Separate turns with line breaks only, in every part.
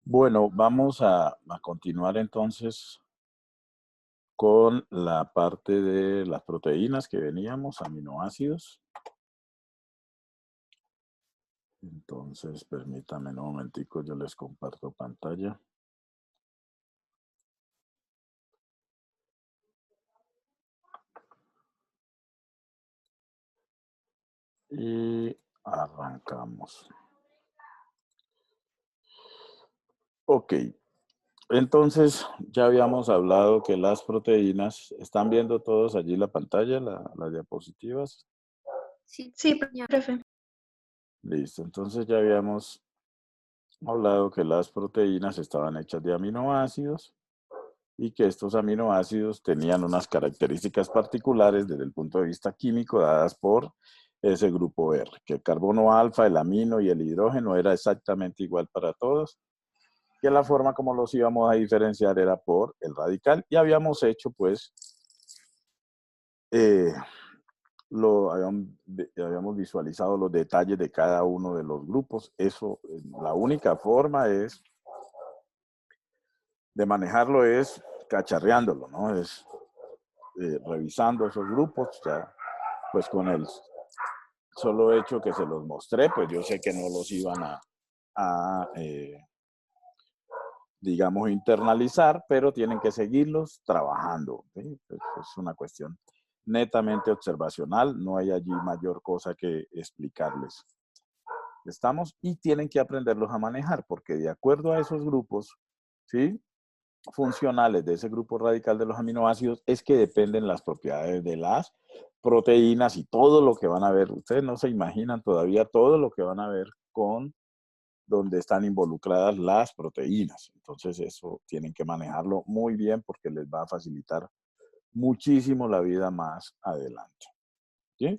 Bueno, vamos a continuar entonces con la parte de las proteínas que veníamos, aminoácidos. Entonces, permítanme un momentico, yo les comparto pantalla. Y arrancamos. Ok, entonces ya habíamos hablado que las proteínas, ¿están viendo todos allí la pantalla, las diapositivas?
Sí, profe.
Listo, entonces ya habíamos hablado que las proteínas estaban hechas de aminoácidos y que estos aminoácidos tenían unas características particulares desde el punto de vista químico dadas por ese grupo R, que el carbono alfa, el amino y el hidrógeno era exactamente igual para todos, que la forma como los íbamos a diferenciar era por el radical, y habíamos hecho pues, eh, habíamos visualizado los detalles de cada uno de los grupos. Eso, la única forma es de manejarlo es cacharreándolo, ¿no? Es revisando esos grupos, ya pues con el solo hecho que se los mostré, pues yo sé que no los iban a digamos, internalizar, pero tienen que seguirlos trabajando, ¿sí? Pues es una cuestión netamente observacional, no hay allí mayor cosa que explicarles. Estamos y tienen que aprenderlos a manejar, porque de acuerdo a esos grupos, ¿sí?, funcionales de ese grupo radical de los aminoácidos, es que dependen las propiedades de las proteínas y todo lo que van a ver. Ustedes no se imaginan todavía todo lo que van a ver con donde están involucradas las proteínas. Entonces eso tienen que manejarlo muy bien porque les va a facilitar muchísimo la vida más adelante. ¿Sí?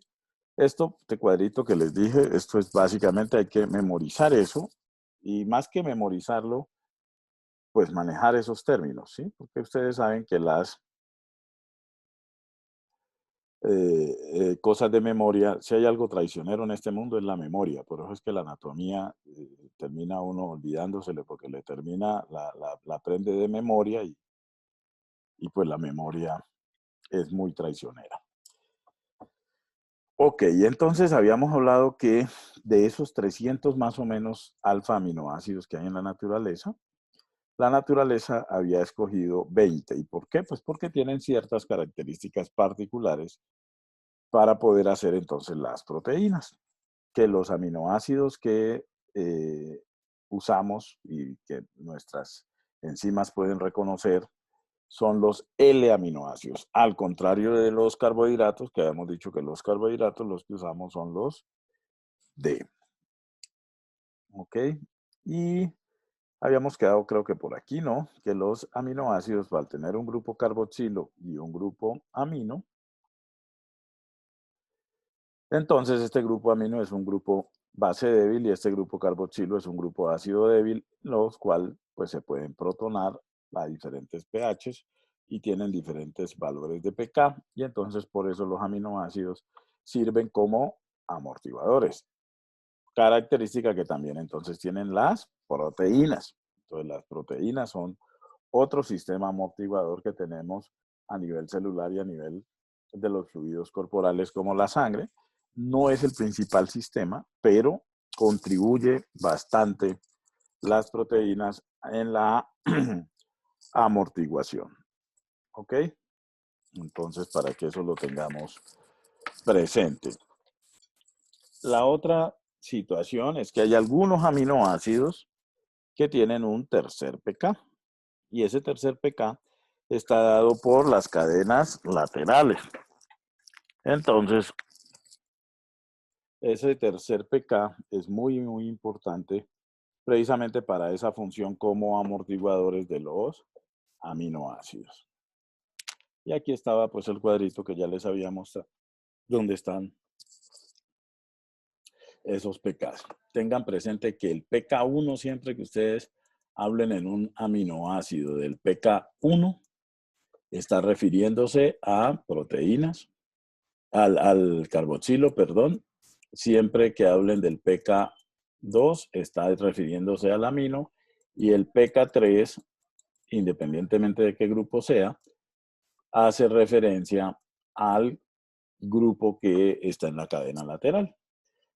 Este cuadrito que les dije, esto es básicamente hay que memorizar eso y más que memorizarlo, pues manejar esos términos, ¿sí? Porque ustedes saben que las cosas de memoria, si hay algo traicionero en este mundo es la memoria, por eso es que la anatomía termina uno olvidándosele porque le termina, la aprende de memoria y pues la memoria es muy traicionera. Ok, entonces habíamos hablado que de esos 300 más o menos alfa aminoácidos que hay en la naturaleza había escogido 20. ¿Y por qué? Pues porque tienen ciertas características particulares para poder hacer entonces las proteínas, que los aminoácidos que usamos y que nuestras enzimas pueden reconocer son los L-aminoácidos, al contrario de los carbohidratos, que habíamos dicho que los carbohidratos los que usamos son los D. ¿Ok? Y habíamos quedado, creo que por aquí, ¿no? Que los aminoácidos, al tener un grupo carboxilo y un grupo amino, entonces este grupo amino es un grupo base débil y este grupo carboxilo es un grupo ácido débil, los cuales pues se pueden protonar a diferentes pHs y tienen diferentes valores de pK, y entonces por eso los aminoácidos sirven como amortiguadores. Característica que también entonces tienen las proteínas. Entonces las proteínas son otro sistema amortiguador que tenemos a nivel celular y a nivel de los fluidos corporales como la sangre. No es el principal sistema, pero contribuye bastante las proteínas en la amortiguación. ¿Ok? Entonces, para que eso lo tengamos presente. La otra situación es que hay algunos aminoácidos que tienen un tercer pK. Y ese tercer pK está dado por las cadenas laterales. Entonces, ese tercer pK es muy, muy importante precisamente para esa función como amortiguadores de los aminoácidos. Y aquí estaba pues el cuadrito que ya les había mostrado, donde están esos pKs. Tengan presente que el pK1, siempre que ustedes hablen en un aminoácido del pK1, está refiriéndose a proteínas, al carboxilo, perdón. Siempre que hablen del pK2, está refiriéndose al amino, Y el pK3, independientemente de qué grupo sea, hace referencia al grupo que está en la cadena lateral,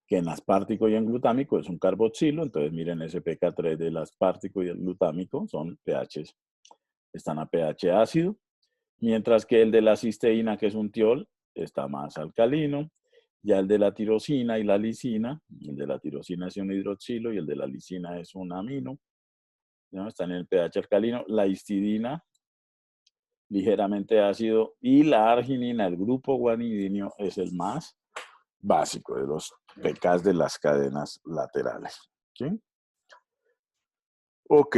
que en aspartico y en glutámico es un carboxilo. Entonces miren, ese pK3 del aspartico y el glutámico son pHs, están a pH ácido, mientras que el de la cisteína, que es un tiol, está más alcalino. Ya el de la tirosina y la lisina, el de la tirosina es un hidroxilo y el de la lisina es un amino, ¿no? Están en el pH alcalino. La histidina, ligeramente ácido, y la arginina, el grupo guanidinio, es el más básico de los pKs de las cadenas laterales. ¿Sí? Ok.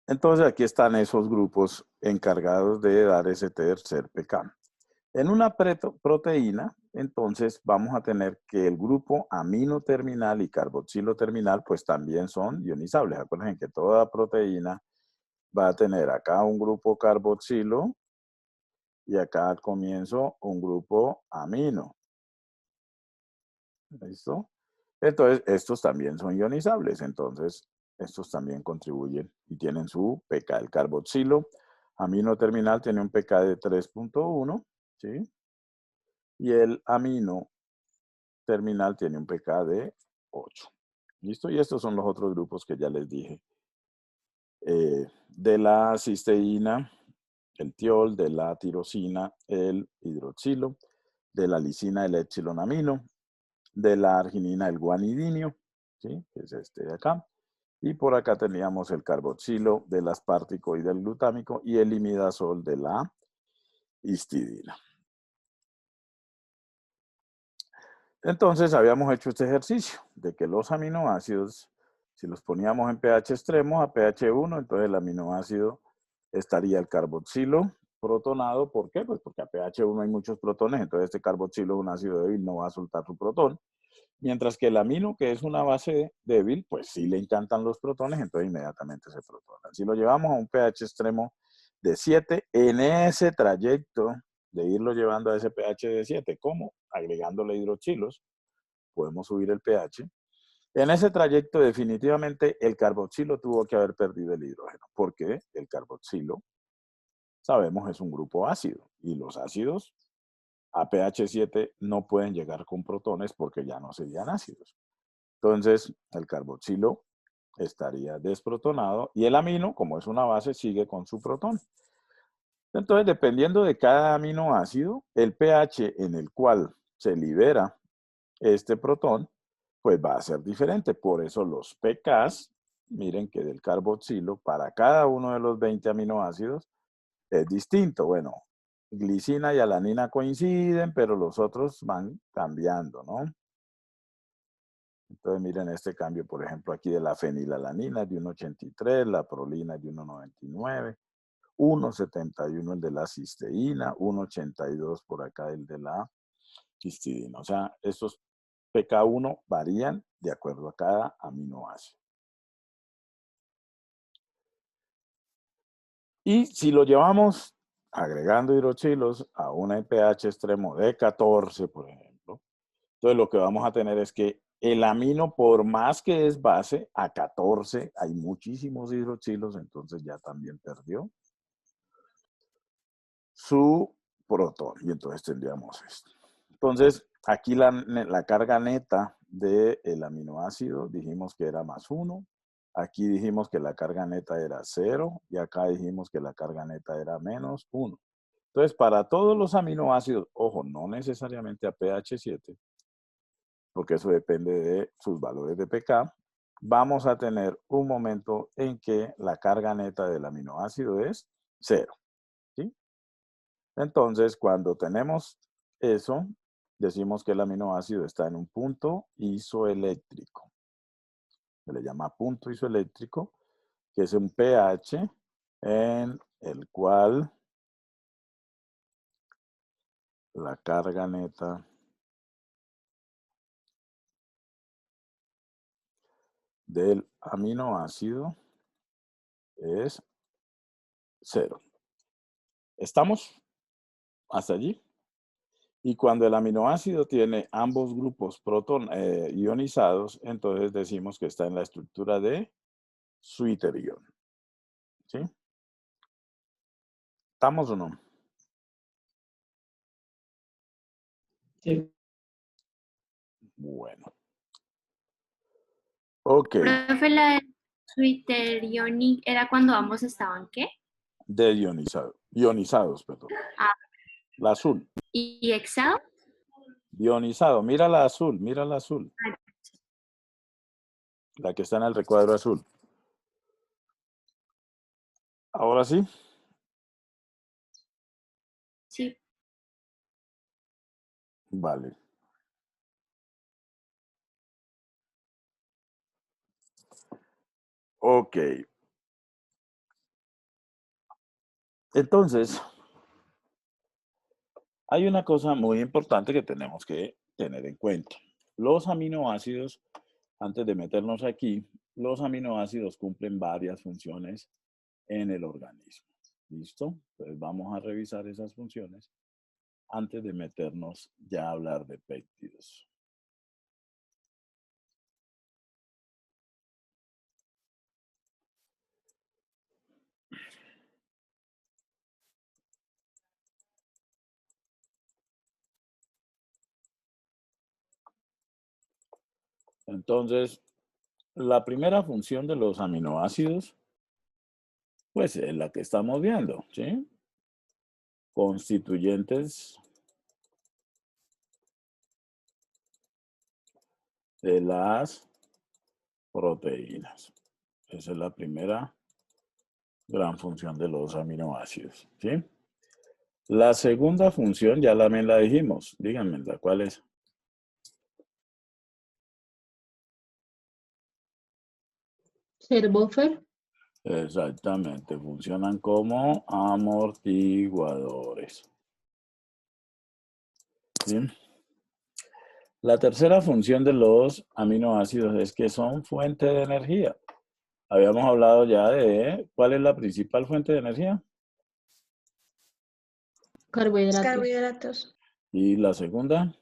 Entonces aquí están esos grupos encargados de dar ese tercer pK. En una proteína, entonces vamos a tener que el grupo amino terminal y carboxilo terminal pues también son ionizables. Acuérdense que toda proteína va a tener acá un grupo carboxilo y acá al comienzo un grupo amino. ¿Listo? Entonces, estos también son ionizables. Entonces, estos también contribuyen y tienen su pK. El carboxilo amino terminal tiene un pK de 3.1, ¿sí? Y el amino terminal tiene un pK de 8. ¿Listo? Y estos son los otros grupos que ya les dije. De la cisteína, el tiol, de la tirosina, el hidroxilo, de la lisina, el epsilonamino, de la arginina, el guanidinio, ¿sí? Que es este de acá. Y por acá teníamos el carboxilo del aspartico y del glutámico y el imidazol de la histidina. Entonces habíamos hecho este ejercicio de que los aminoácidos, si los poníamos en pH extremos a pH 1, entonces el aminoácido estaría el carboxilo protonado. ¿Por qué? Pues porque a pH 1 hay muchos protones, entonces este carboxilo es un ácido débil, no va a soltar su protón. Mientras que el amino, que es una base débil, pues sí le encantan los protones, entonces inmediatamente se protona. Si lo llevamos a un pH extremo de 7, en ese trayecto de irlo llevando a ese pH de 7, ¿cómo? Agregándole hidroxilos, podemos subir el pH. En ese trayecto definitivamente el carboxilo tuvo que haber perdido el hidrógeno, porque el carboxilo, sabemos, es un grupo ácido, y los ácidos a pH 7 no pueden llegar con protones porque ya no serían ácidos. Entonces, el carboxilo estaría desprotonado y el amino, como es una base, sigue con su protón. Entonces, dependiendo de cada aminoácido, el pH en el cual se libera este protón, pues va a ser diferente. Por eso los pKs, miren que del carboxilo, para cada uno de los 20 aminoácidos, es distinto. Bueno, glicina y alanina coinciden, pero los otros van cambiando, ¿no? Entonces miren este cambio, por ejemplo, aquí de la fenilalanina de 1,83, la prolina de 1,99, 1,71 el de la cisteína, 1,82 por acá el de la histidina. O sea, estos pK1 varían de acuerdo a cada aminoácido. Y si lo llevamos agregando hidroxilos a un pH extremo de 14, por ejemplo, entonces lo que vamos a tener es que el amino, por más que es base, a 14 hay muchísimos hidroxilos, entonces ya también perdió su protón. Y entonces tendríamos esto. Entonces, aquí la carga neta del aminoácido dijimos que era +1. Aquí dijimos que la carga neta era 0. Y acá dijimos que la carga neta era -1. Entonces, para todos los aminoácidos, ojo, no necesariamente a pH 7, porque eso depende de sus valores de pK, vamos a tener un momento en que la carga neta del aminoácido es 0. ¿Sí? Entonces, cuando tenemos eso, decimos que el aminoácido está en un punto isoeléctrico. Se le llama punto isoeléctrico, que es un pH en el cual la carga neta del aminoácido es 0. ¿Estamos hasta allí? Y cuando el aminoácido tiene ambos grupos ionizados, entonces decimos que está en la estructura de suiterión. ¿Sí? ¿Estamos o no?
Sí.
Bueno. Ok.
Profe, la de Twitter era cuando ambos estaban, ¿qué?
Ionizados, perdón.
Ah.
La azul.
¿Y hexado?
Ionizado. Mira la azul, mira la azul. La que está en el recuadro azul. ¿Ahora sí?
Sí.
Vale. Ok. Entonces, hay una cosa muy importante que tenemos que tener en cuenta. Los aminoácidos, antes de meternos aquí, los aminoácidos cumplen varias funciones en el organismo. ¿Listo? Entonces vamos a revisar esas funciones antes de meternos ya a hablar de péptidos. Entonces, la primera función de los aminoácidos, pues es la que estamos viendo, ¿sí? Constituyentes de las proteínas. Esa es la primera gran función de los aminoácidos, ¿sí? La segunda función ya también la dijimos. Díganme, ¿la cuál es?
Ser buffer.
Exactamente, funcionan como amortiguadores. ¿Sí? La tercera función de los aminoácidos es que son fuente de energía. Habíamos hablado ya de cuál es la principal fuente de energía.
Carbohidratos.
Carbohidratos.
Y la segunda.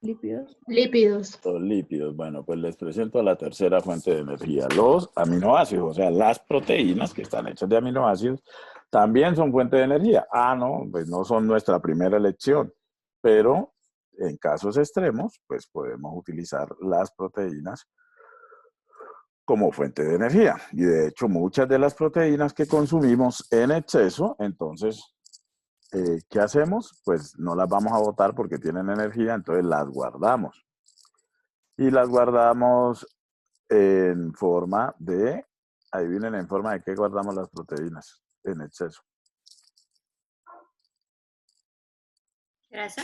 Lípidos.
Lípidos.
Los lípidos. Bueno, pues les presento la tercera fuente de energía. Los aminoácidos, o sea, las proteínas que están hechas de aminoácidos, también son fuente de energía. Ah, no, pues no son nuestra primera elección, pero en casos extremos, pues podemos utilizar las proteínas como fuente de energía. Y de hecho, muchas de las proteínas que consumimos en exceso, entonces, ¿qué hacemos? Pues no las vamos a botar porque tienen energía, entonces las guardamos. Y las guardamos en forma de, adivinen en forma de qué guardamos las proteínas en exceso.
¿Grasa?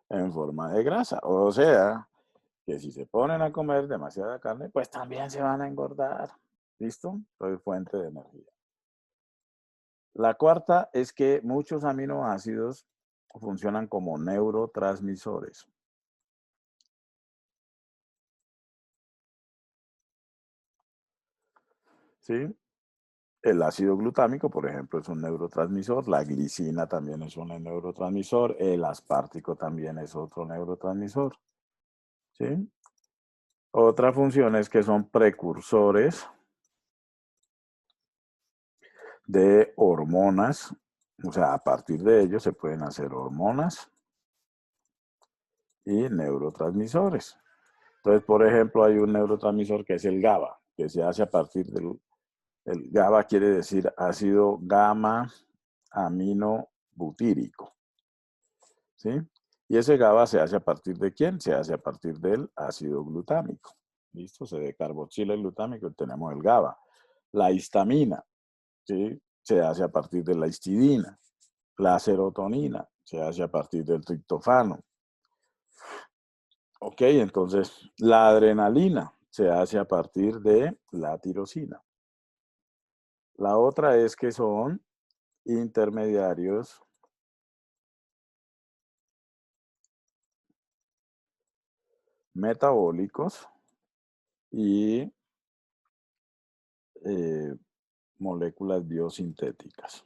En forma de grasa. O sea, que si se ponen a comer demasiada carne, pues también se van a engordar. ¿Listo? Soy fuente de energía. La cuarta es que muchos aminoácidos funcionan como neurotransmisores. ¿Sí? El ácido glutámico, por ejemplo, es un neurotransmisor. La glicina también es un neurotransmisor. El aspartico también es otro neurotransmisor. ¿Sí? Otra función es que son precursores de hormonas. O sea, a partir de ellos se pueden hacer hormonas y neurotransmisores. Entonces, por ejemplo, hay un neurotransmisor que es el GABA, que se hace a partir del... El GABA quiere decir ácido gamma aminobutírico. ¿Sí? Y ese GABA se hace a partir de ¿quién? Se hace a partir del ácido glutámico. ¿Listo? Se decarboxila el glutámico y tenemos el GABA. La histamina, ¿sí? Se hace a partir de la histidina. La serotonina se hace a partir del triptofano. Ok, entonces la adrenalina se hace a partir de la tirosina. La otra es que son intermediarios metabólicos y moléculas biosintéticas.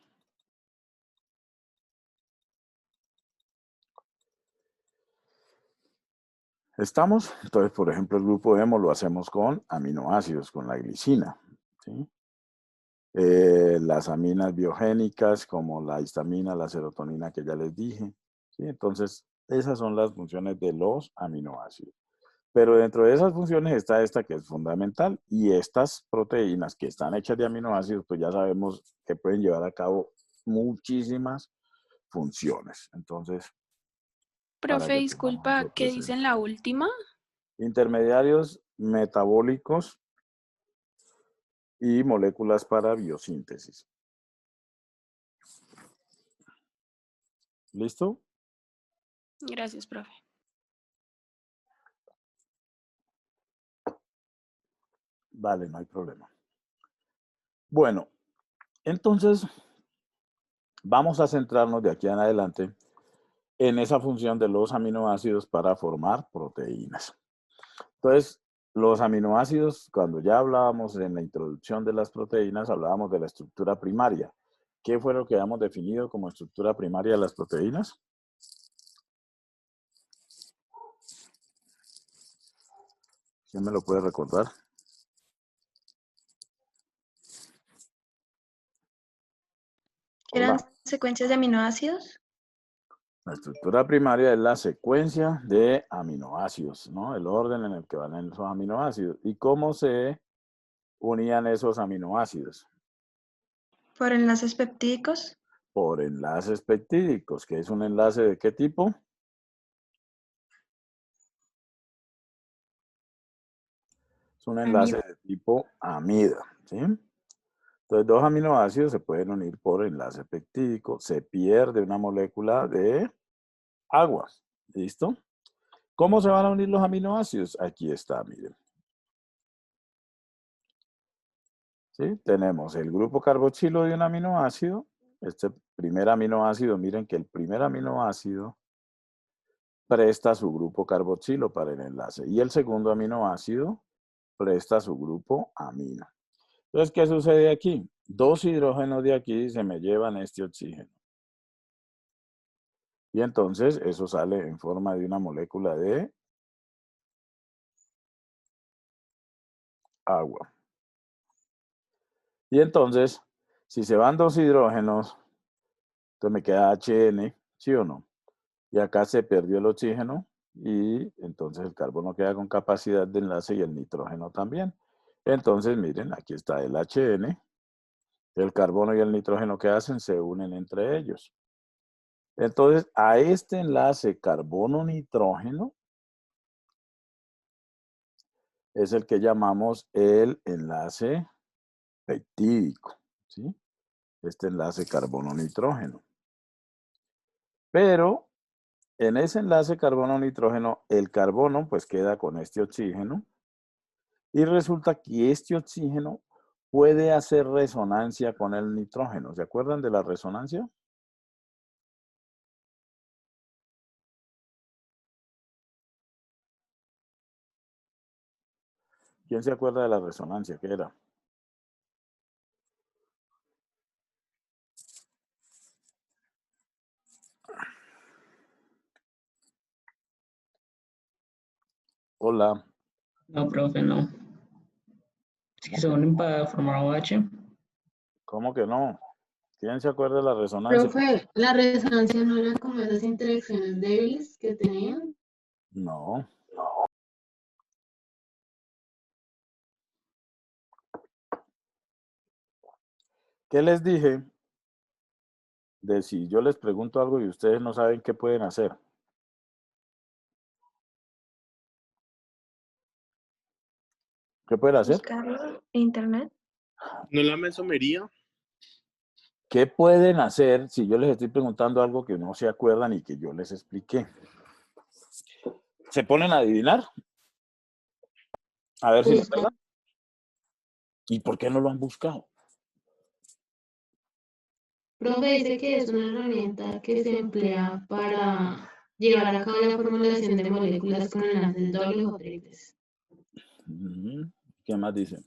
¿Estamos? Entonces, por ejemplo, el grupo hemo lo hacemos con aminoácidos, con la glicina, ¿sí? Las aminas biogénicas como la histamina, la serotonina que ya les dije, ¿sí? Entonces, esas son las funciones de los aminoácidos. Pero dentro de esas funciones está esta que es fundamental y estas proteínas que están hechas de aminoácidos, pues ya sabemos que pueden llevar a cabo muchísimas funciones. Entonces, para
Profe,
que tengamos
disculpa,
lo
¿qué dice en
presente.
la última?
Intermediarios metabólicos y moléculas para biosíntesis. ¿Listo?
Gracias, profe.
Vale, no hay problema. Bueno, entonces vamos a centrarnos de aquí en adelante en esa función de los aminoácidos para formar proteínas. Entonces, los aminoácidos, cuando ya hablábamos en la introducción de las proteínas, hablábamos de la estructura primaria. ¿Qué fue lo que hemos definido como estructura primaria de las proteínas? ¿Quién me lo puede recordar?
¿Eran
Hola.
secuencias de aminoácidos?
La estructura primaria es la secuencia de aminoácidos, ¿no? El orden en el que van esos aminoácidos. ¿Y cómo se unían esos aminoácidos?
¿Por enlaces peptídicos?
Por enlaces peptídicos, que es un enlace de qué tipo? Es un enlace de tipo amida, ¿sí? Entonces, dos aminoácidos se pueden unir por enlace peptídico. Se pierde una molécula de agua. ¿Listo? ¿Cómo se van a unir los aminoácidos? Aquí está, miren. ¿Sí? Tenemos el grupo carboxilo de un aminoácido. Este primer aminoácido, miren que el primer aminoácido presta su grupo carboxilo para el enlace. Y el segundo aminoácido presta su grupo amino. Entonces, ¿qué sucede aquí? Dos hidrógenos de aquí se me llevan este oxígeno. Y entonces eso sale en forma de una molécula de agua. Y entonces, si se van dos hidrógenos, entonces me queda HN, ¿sí o no? Y acá se perdió el oxígeno y entonces el carbono queda con capacidad de enlace y el nitrógeno también. Entonces, miren, aquí está el HN. El carbono y el nitrógeno que hacen se unen entre ellos. Entonces, a este enlace carbono-nitrógeno es el que llamamos el enlace peptídico, ¿sí? Este enlace carbono-nitrógeno. Pero en ese enlace carbono-nitrógeno, el carbono pues queda con este oxígeno y resulta que este oxígeno puede hacer resonancia con el nitrógeno. ¿Se acuerdan de la resonancia? ¿Quién se acuerda de la resonancia? ¿Qué era? Hola.
No, profe, no. Es que se unen para formar OH.
¿Cómo que no? ¿Quién se acuerda de la resonancia?
Profe, la resonancia no era como esas interacciones débiles que tenían.
No. ¿Qué les dije? De si yo les pregunto algo y ustedes no saben qué pueden hacer. ¿Qué pueden hacer?
Buscarlo en internet.
¿No la mesomería?
¿Qué pueden hacer si yo les estoy preguntando algo que no se acuerdan y que yo les expliqué? ¿Se ponen a adivinar? A ver si lo
Busca.
pegan. ¿Y por qué no lo han buscado?
Profe dice que es una herramienta que se emplea para llevar a cabo la formulación de moléculas con enlaces dobles o triples.
¿Qué más dicen?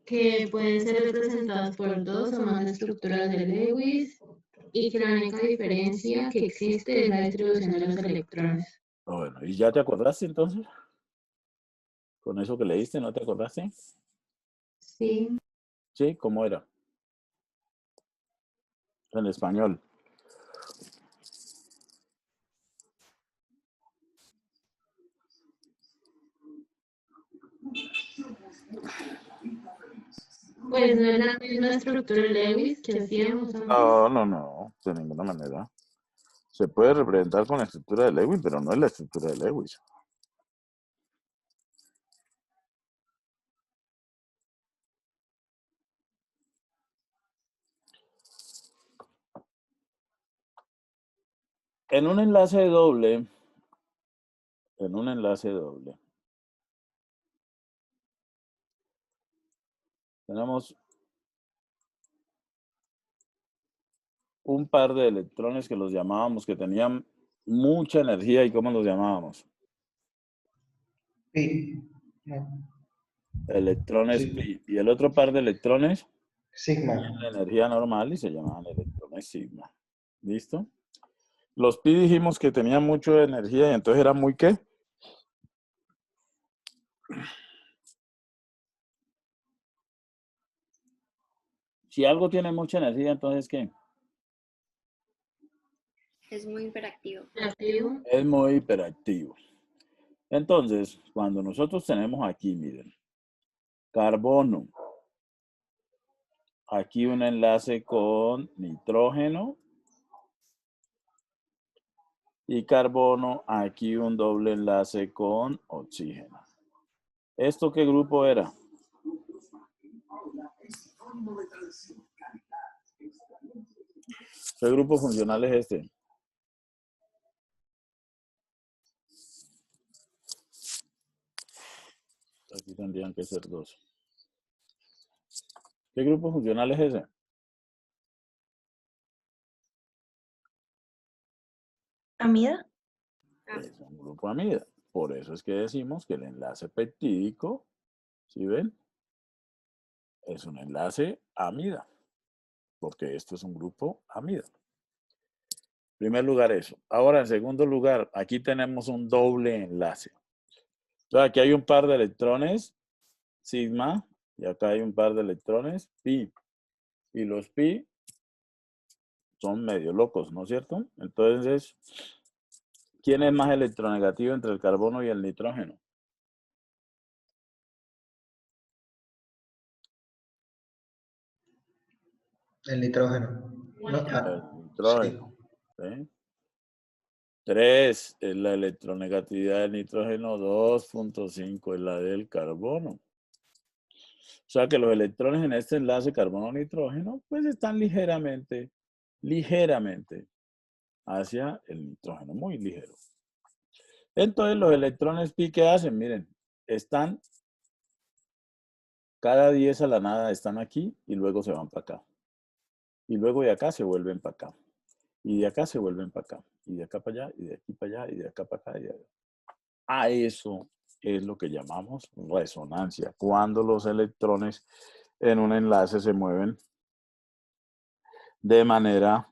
Que pueden ser representadas por dos o más estructuras de Lewis, y que la única diferencia que existe es la distribución de los electrones.
Bueno, ¿y ya te acordaste entonces? Con eso que leíste, ¿no te acordaste?
Sí.
Sí, ¿cómo era? En español.
Pues no es la misma estructura Lewis que hacíamos antes.
No, de ninguna manera. Se puede representar con la estructura de Lewis, pero no es la estructura de Lewis. En un enlace doble, tenemos un par de electrones que los llamábamos, que tenían mucha energía. ¿Y cómo los llamábamos?
Pi. No.
Electrones
Sí.
pi. Y el otro par de electrones
Sigma.
tenían la energía normal y se llamaban electrones sigma. ¿Listo? Los pi dijimos que tenían mucha energía y entonces eran muy ¿qué? Si algo tiene mucha energía, entonces ¿qué?
Es muy hiperactivo.
Activo.
Es muy hiperactivo. Entonces, cuando nosotros tenemos aquí, miren, carbono, aquí un enlace con nitrógeno y carbono, aquí un doble enlace con oxígeno. ¿Esto qué grupo era? ¿Qué grupo funcional es este? Aquí tendrían que ser dos. ¿Qué grupo funcional es ese?
¿Amida?
Es un grupo amida. Por eso es que decimos que el enlace peptídico, ¿sí ven? Es un enlace amida. Porque esto es un grupo amida. En primer lugar eso. Ahora, en segundo lugar, aquí tenemos un doble enlace. Entonces, aquí hay un par de electrones, sigma, y acá hay un par de electrones, pi. Y los pi son medio locos, ¿no es cierto? Entonces, ¿quién es más electronegativo entre el carbono y el nitrógeno?
El nitrógeno. No,
El nitrógeno. ¿Sí? 3 es la electronegatividad del nitrógeno, 2.5 es la del carbono. O sea que los electrones en este enlace carbono-nitrógeno pues están ligeramente hacia el nitrógeno, muy ligero. Entonces los electrones pi, ¿qué hacen? Miren, están cada 10 a la nada, están aquí y luego se van para acá. Y luego de acá se vuelven para acá. Y de acá se vuelven para acá. Y de acá para allá, y de aquí para allá, y de acá para acá. Y de allá. A eso es lo que llamamos resonancia. Cuando los electrones en un enlace se mueven de manera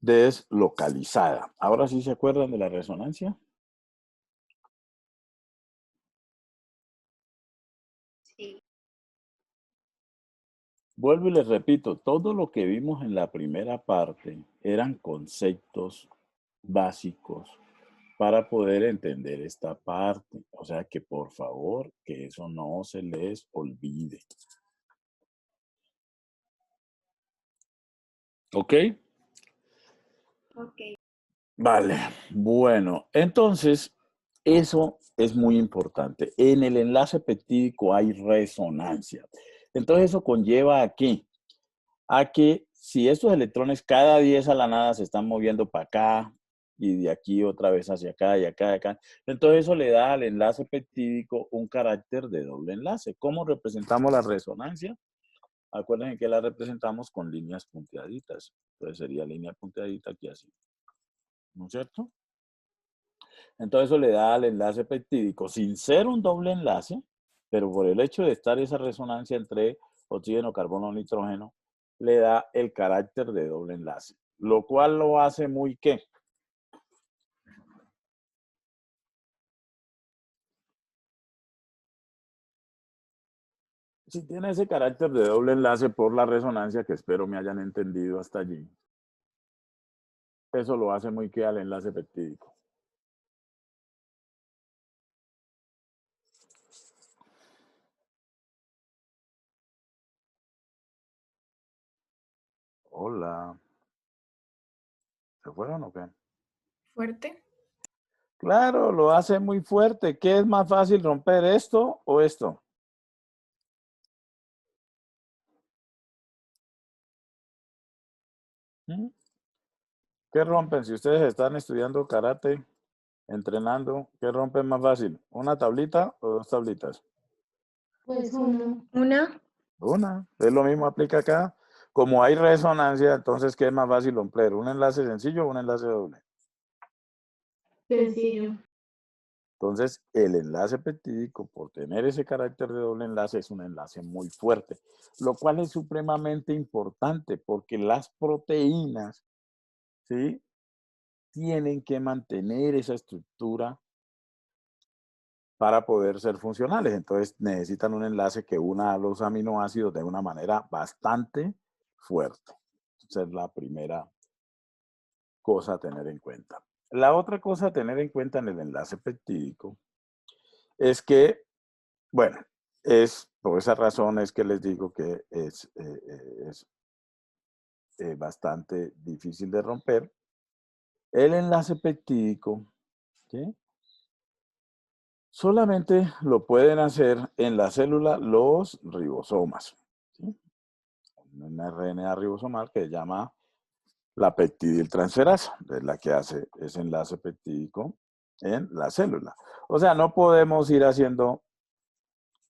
deslocalizada. Ahora sí se acuerdan de la resonancia.
Sí.
Vuelvo y les repito, todo lo que vimos en la primera parte eran conceptos básicos para poder entender esta parte. O sea que por favor, que eso no se les olvide. ¿Ok?
Ok.
Vale, bueno, entonces eso es muy importante. En el enlace peptídico hay resonancia. Entonces eso conlleva a qué? A que si estos electrones cada 10 a la nada se están moviendo para acá y de aquí otra vez hacia acá y acá y acá, entonces eso le da al enlace peptídico un carácter de doble enlace. ¿Cómo representamos la resonancia? Acuérdense que la representamos con líneas punteaditas. Entonces sería línea punteadita aquí así. ¿No es cierto? Entonces eso le da al enlace peptídico, sin ser un doble enlace, pero por el hecho de estar esa resonancia entre oxígeno, carbono, nitrógeno, le da el carácter de doble enlace. lo cual lo hace muy ¿qué? Si tiene ese carácter de doble enlace por la resonancia, que espero me hayan entendido hasta allí, eso lo hace muy ¿qué al enlace peptídico? Hola. ¿Se fueron o qué?
Fuerte.
Claro, lo hace muy fuerte. ¿Qué es más fácil, romper esto o esto? ¿Mm? ¿Qué rompen? Si ustedes están estudiando karate, entrenando, ¿qué rompen más fácil? ¿Una tablita o dos tablitas?
Pues uno.
Una.
Una. Es lo mismo aplica acá. Como hay resonancia, entonces, ¿qué es más fácil romper? ¿Un enlace sencillo o un enlace doble?
Sencillo.
Entonces, el enlace peptídico, por tener ese carácter de doble enlace, es un enlace muy fuerte, lo cual es supremamente importante porque las proteínas, ¿sí?, tienen que mantener esa estructura para poder ser funcionales. Entonces, necesitan un enlace que una a los aminoácidos de una manera bastante fuerte. Esa es la primera cosa a tener en cuenta. La otra cosa a tener en cuenta en el enlace peptídico es que, bueno, por esa razón es que les digo que es bastante difícil de romper. El enlace peptídico, ¿sí?, solamente lo pueden hacer en la célula los ribosomas, ¿sí? Una RNA ribosomal que se llama la peptidiltransferasa, es la que hace ese enlace peptídico en la célula. O sea, no podemos ir haciendo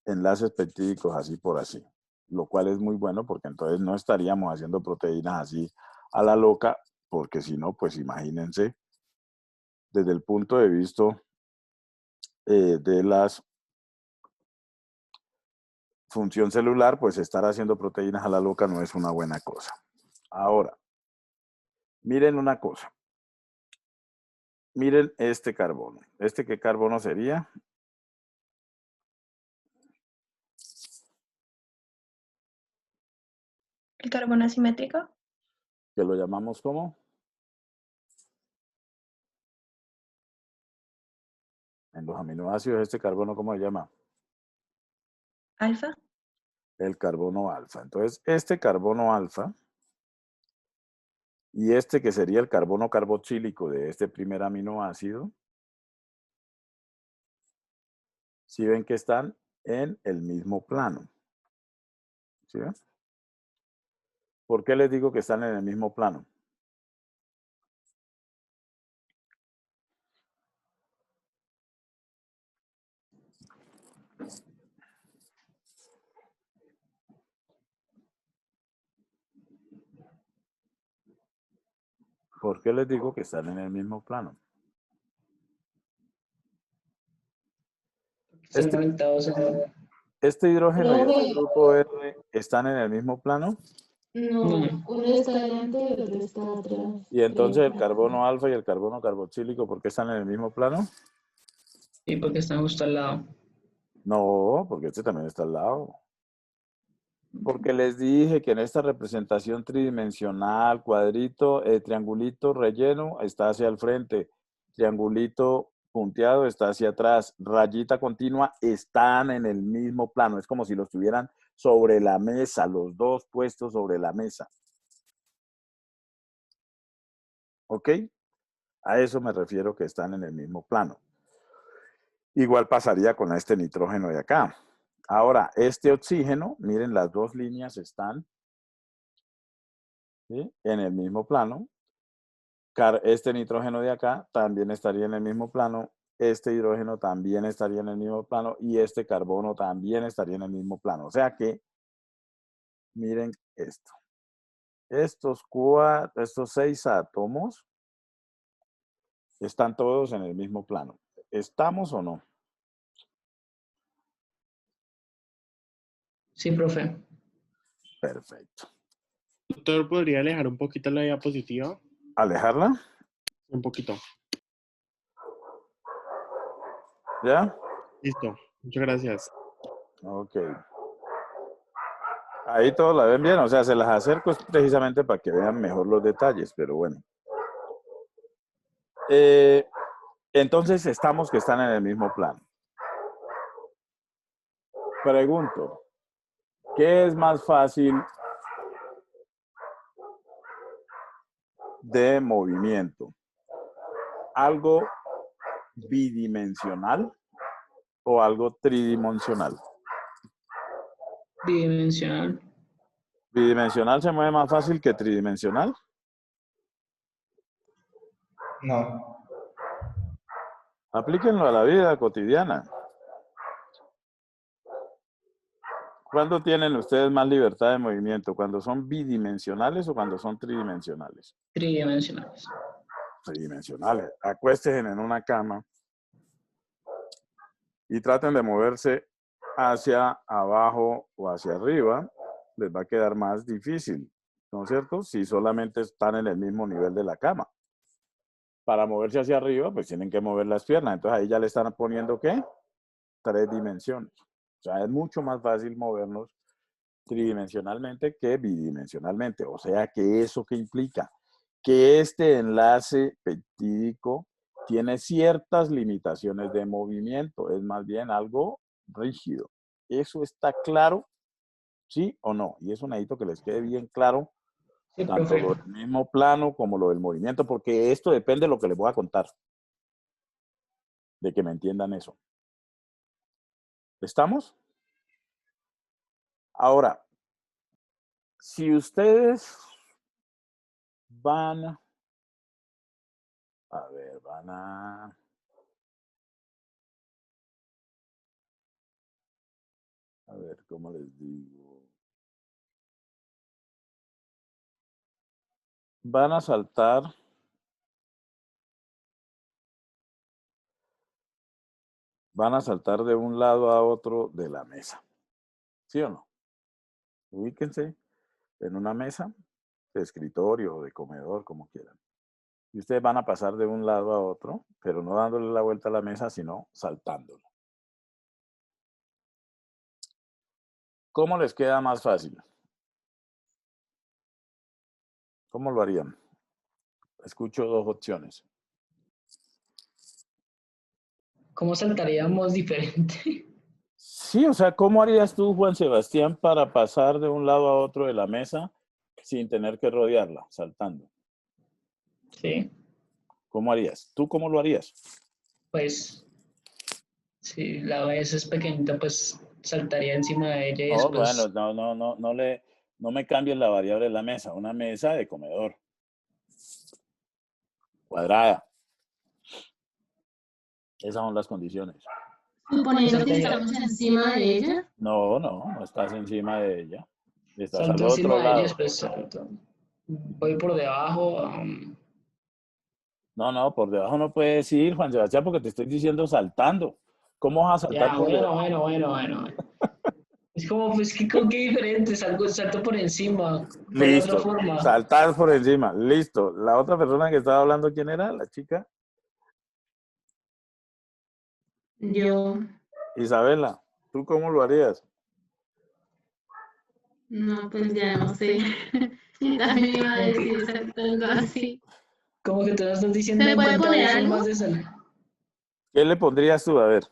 enlaces peptídicos así por así, lo cual es muy bueno porque entonces no estaríamos haciendo proteínas así a la loca, porque si no, pues imagínense, desde el punto de vista de la función celular, pues estar haciendo proteínas a la loca no es una buena cosa. Ahora, miren una cosa. Miren este carbono. ¿Este qué carbono sería?
El carbono asimétrico.
Que lo llamamos ¿cómo? En los aminoácidos, este carbono, ¿cómo se llama?
Alfa.
El carbono alfa. Entonces, este carbono alfa y este que sería el carbono carboxílico de este primer aminoácido, ¿sí ven que están en el mismo plano? ¿Sí ven? ¿Por qué les digo que están en el mismo plano? ¿Por qué les digo que están en el mismo plano?
Están conectados en...
Este hidrógeno y este
Profe,
grupo R están en el mismo plano.
no,
No,
uno está delante y el otro está atrás.
Y entonces el
Creo.
carbono alfa y el carbono carboxílico, ¿por qué están en el mismo plano?
sí, porque están justo al lado.
No, porque este también está al lado. Porque les dije que en esta representación tridimensional, cuadrito, triangulito relleno está hacia el frente, triangulito punteado está hacia atrás, rayita continua están en el mismo plano. Es como si los tuvieran sobre la mesa, los dos puestos sobre la mesa. ¿Ok? A eso me refiero que están en el mismo plano. Igual pasaría con este nitrógeno de acá. Ahora, este oxígeno, miren, las dos líneas están, ¿sí?, en el mismo plano. Este nitrógeno de acá también estaría en el mismo plano. Este hidrógeno también estaría en el mismo plano. Y este carbono también estaría en el mismo plano. O sea que, miren esto. Estos 6 átomos están todos en el mismo plano. ¿Estamos o no?
Sí, profe.
Perfecto.
Tutor, ¿podría alejar un poquito la diapositiva?
¿Alejarla?
Un poquito.
¿Ya?
Listo. Muchas gracias.
Ok. Ahí todos la ven bien, o sea, se las acerco precisamente para que vean mejor los detalles, pero bueno. Entonces estamos que están en el mismo plan. Pregunto, ¿qué es más fácil de movimiento? ¿Algo bidimensional o algo tridimensional?
Bidimensional.
¿Bidimensional se mueve más fácil que tridimensional?
No.
Aplíquenlo a la vida cotidiana. ¿Cuándo tienen ustedes más libertad de movimiento? ¿Cuando son bidimensionales o cuando son tridimensionales?
Tridimensionales.
Tridimensionales. Acuéstense en una cama y traten de moverse hacia abajo o hacia arriba. Les va a quedar más difícil, ¿no es cierto? Si solamente están en el mismo nivel de la cama. Para moverse hacia arriba, pues tienen que mover las piernas. Entonces ahí ya le están poniendo, ¿qué? 3 dimensiones. O sea, es mucho más fácil movernos tridimensionalmente que bidimensionalmente. O sea, que eso que implica que este enlace peptídico tiene ciertas limitaciones de movimiento. Es más bien algo rígido. ¿Eso está claro? ¿Sí o no? Y eso necesito que les quede bien claro,
Sí,
tanto
profe.
lo del mismo plano como lo del movimiento, porque esto depende de lo que les voy a contar. De que me entiendan eso. ¿Estamos? Ahora, si ustedes van a ver, a ver, ¿cómo les digo? Van a saltar de un lado a otro de la mesa. ¿Sí o no? Ubíquense en una mesa de escritorio o de comedor, como quieran. Y ustedes van a pasar de un lado a otro, pero no dándole la vuelta a la mesa, sino saltándolo. ¿Cómo les queda más fácil? ¿Cómo lo harían? Escucho 2 opciones.
¿Cómo saltaríamos diferente?
Sí, o sea, ¿cómo harías tú, Juan Sebastián, para pasar de un lado a otro de la mesa sin tener que rodearla, saltando?
Sí,
¿Cómo harías? ¿Tú cómo lo harías?
pues si la mesa es pequeñita, pues saltaría encima de ella y
Oh, bueno,
después...
no me cambies la variable de la mesa. Una mesa de comedor. Cuadrada. Esas son las condiciones.
Suponiendo que estamos encima de ella.
No estás encima de ella. Estás al
Salto encima
otro
de ella y
lado.
después salto. Voy por debajo.
No, por debajo no puedes ir, Juan Sebastián, porque te estoy diciendo saltando. ¿Cómo vas a saltar
Ya,
por debajo?
bueno. Es como, pues, qué diferente, salto por encima, por la otra
Listo,
forma.
saltar por encima, listo. La otra persona que estaba hablando, ¿quién era? La chica.
Yo,
Isabela, ¿tú cómo lo harías?
no, pues ya no sé. También iba a
Como que,
decir saltando así.
como que tú nos estás diciendo
¿Se puede
50
poner
formas
algo?
de salir.
¿Qué le pondrías tú? A ver.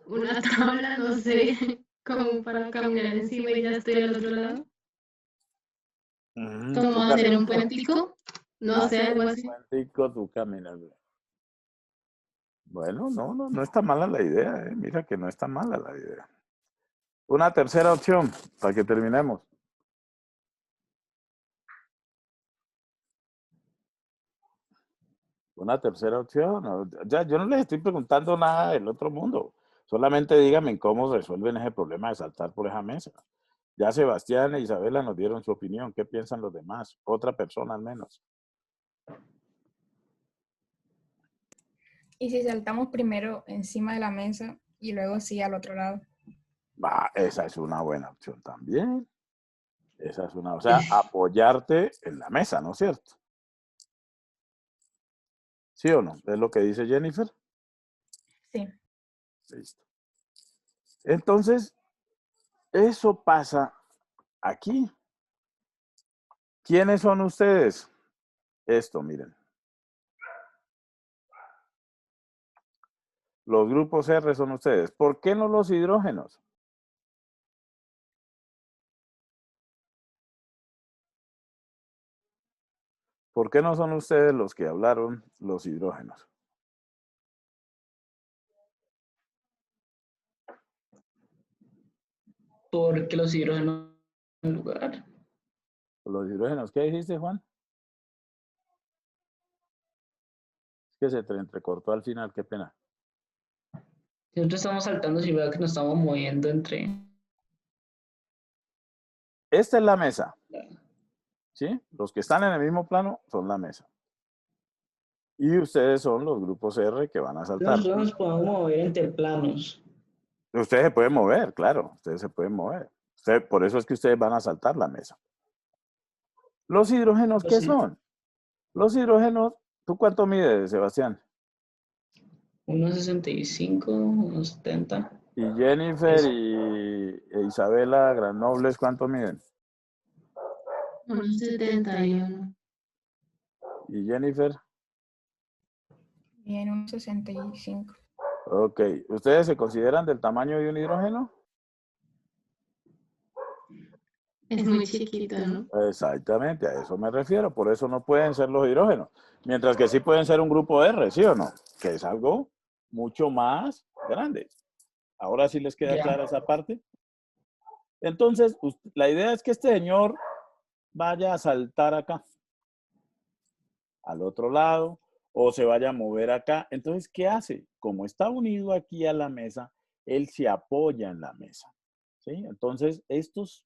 Una tabla, no sé, como para caminar encima y ya estoy al otro lado. Como hacer un puentico, no sé, algo así.
Puentico, tú caminas. Bueno, no está mala la idea, ¿eh? Mira que no está mala la idea. Una tercera opción, para que terminemos. Una tercera opción. Ya, yo no les estoy preguntando nada del otro mundo. Solamente díganme cómo resuelven ese problema de saltar por esa mesa. Ya Sebastián e Isabela nos dieron su opinión. ¿Qué piensan los demás? Otra persona al menos.
¿Y si saltamos primero encima de la mesa y luego sí al otro lado?
Esa es una buena opción también. Esa es una, o sea, apoyarte en la mesa, ¿no es cierto? ¿Sí o no? ¿Es lo que dice Jennifer?
Sí.
Listo. Entonces, eso pasa aquí. ¿Quiénes son ustedes? Esto, miren. Los grupos R son ustedes. ¿Por qué no los hidrógenos? ¿Por qué no son ustedes los que hablaron los hidrógenos?
Porque los hidrógenos en lugar.
Los hidrógenos, ¿qué dijiste, Juan? Es que se te entrecortó al final, qué pena.
Nosotros estamos saltando si veo que nos estamos moviendo entre.
Esta es la mesa. ¿Sí? Los que están en el mismo plano son la mesa. Y ustedes son los grupos R que van a saltar.
Nosotros nos podemos mover entre planos.
Ustedes se pueden mover, claro. Ustedes se pueden mover. Por eso es que ustedes van a saltar la mesa. ¿Los hidrógenos qué son? Los hidrógenos, ¿tú cuánto mides, Sebastián?
1,65, 1,70.
Y Jennifer e Isabela Granobles, ¿cuánto miden?
1,71.
¿Y Jennifer?
Bien, 1,65.
Ok. ¿Ustedes se consideran del tamaño de un hidrógeno?
Es muy chiquito, ¿no?
Exactamente, a eso me refiero. Por eso no pueden ser los hidrógenos. Mientras que sí pueden ser un grupo R, ¿sí o no? Que es algo mucho más grande. Ahora sí les queda clara esa parte. Entonces, la idea es que este señor vaya a saltar acá, al otro lado, o se vaya a mover acá. Entonces, ¿qué hace? Como está unido aquí a la mesa, él se apoya en la mesa. ¿Sí? Entonces, estos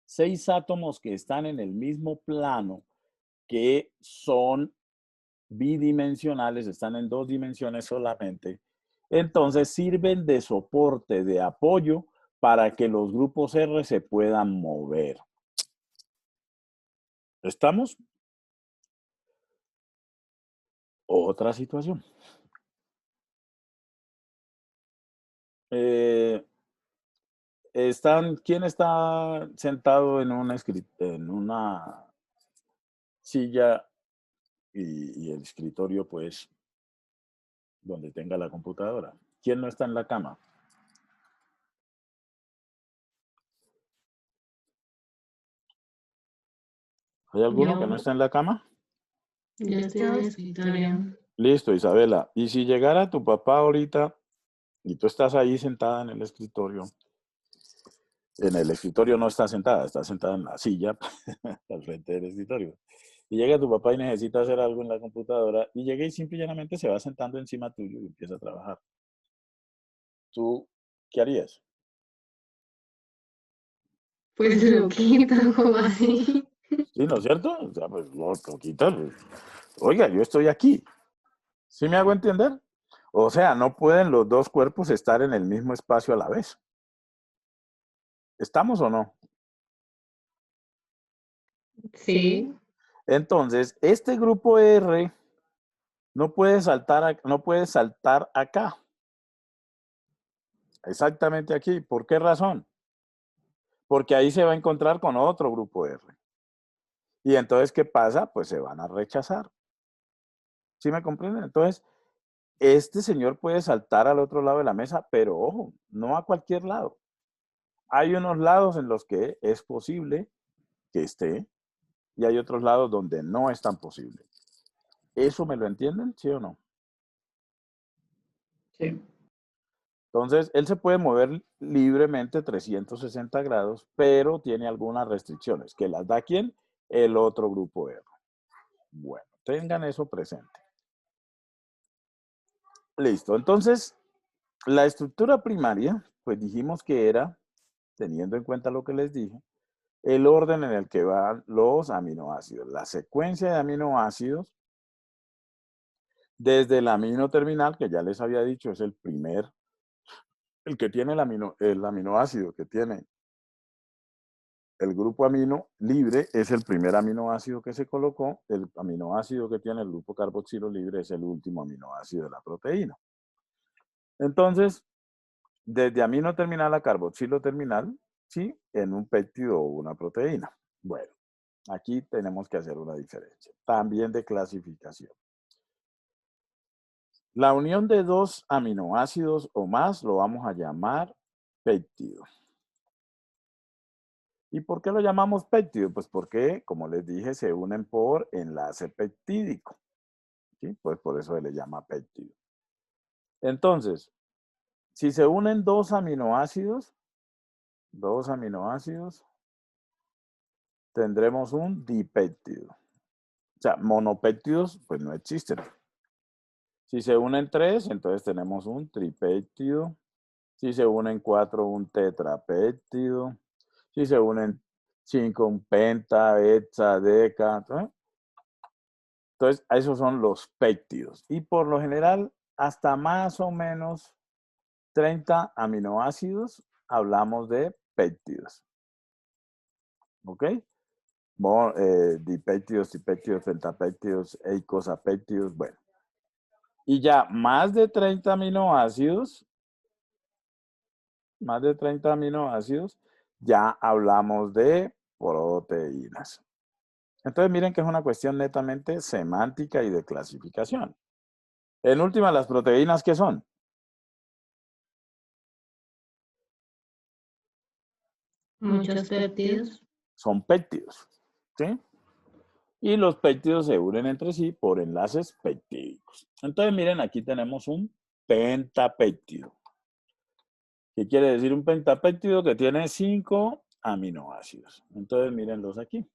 6 átomos que están en el mismo plano, que son bidimensionales, están en 2 dimensiones solamente, entonces sirven de soporte, de apoyo para que los grupos R se puedan mover. ¿Estamos? Otra situación. ¿Quién está sentado en una silla y el escritorio, pues, donde tenga la computadora? ¿Quién no está en la cama? ¿Hay alguno que no está en la cama?
Yo estoy en el escritorio.
Listo, Isabela. Y si llegara tu papá ahorita y tú estás ahí sentada en el escritorio no está sentada en la silla al frente del escritorio. Y llega tu papá y necesita hacer algo en la computadora y llega y simple y llanamente se va sentando encima tuyo y empieza a trabajar. ¿Tú qué harías?
Pues lo quito, como así.
Sí, ¿no es cierto? O sea, pues lo quitas. Pues. Oiga, yo estoy aquí. ¿Sí me hago entender? O sea, no pueden los dos cuerpos estar en el mismo espacio a la vez. ¿Estamos o no?
Sí.
Entonces, este grupo R no puede saltar acá. Exactamente aquí. ¿Por qué razón? Porque ahí se va a encontrar con otro grupo R. Y entonces, ¿qué pasa? Pues se van a rechazar. ¿Sí me comprenden? Entonces, este señor puede saltar al otro lado de la mesa, pero ojo, no a cualquier lado. Hay unos lados en los que es posible que esté y hay otros lados donde no es tan posible. ¿Eso me lo entienden? ¿Sí o no?
Sí.
Entonces, él se puede mover libremente 360 grados, pero tiene algunas restricciones. ¿Que las da quién? El otro grupo R. Bueno, tengan eso presente. Listo. Entonces, la estructura primaria, pues dijimos que era, teniendo en cuenta lo que les dije, el orden en el que van los aminoácidos. La secuencia de aminoácidos Desde el amino terminal, que ya les había dicho, es el que tiene el aminoácido que tiene el grupo amino libre, es el primer aminoácido que se colocó. El aminoácido que tiene el grupo carboxilo libre es el último aminoácido de la proteína. Entonces, desde amino terminal a carboxilo terminal, ¿sí? En un péptido o una proteína. Bueno, aquí tenemos que hacer una diferencia, también de clasificación. La unión de dos aminoácidos o más lo vamos a llamar péptido. ¿Y por qué lo llamamos péptido? Pues porque, como les dije, se unen por enlace peptídico. ¿Sí? Pues por eso se le llama péptido. Entonces, si se unen dos aminoácidos, tendremos un dipéptido. O sea, monopéptidos, pues no existen. Si se unen tres, entonces tenemos un tripéptido. Si se unen cuatro, un tetrapéptido. Si se unen 5, un penta, hexa, deca. ¿Eh? Entonces, esos son los péptidos. Y por lo general, hasta más o menos 30 aminoácidos, hablamos de péptidos. ¿Ok? Dipéptidos, tripéptidos, pentapéptidos, eicosapéptidos, bueno. Y ya más de 30 aminoácidos, ya hablamos de proteínas. Entonces miren que es una cuestión netamente semántica y de clasificación. En última, las proteínas, ¿qué son?
Muchos péptidos.
Son péptidos, ¿sí? Y los péptidos se unen entre sí por enlaces peptídicos. Entonces miren, aquí tenemos un pentapéptido. ¿Qué quiere decir un pentapéptido? Que tiene 5 aminoácidos. Entonces, mírenlos aquí.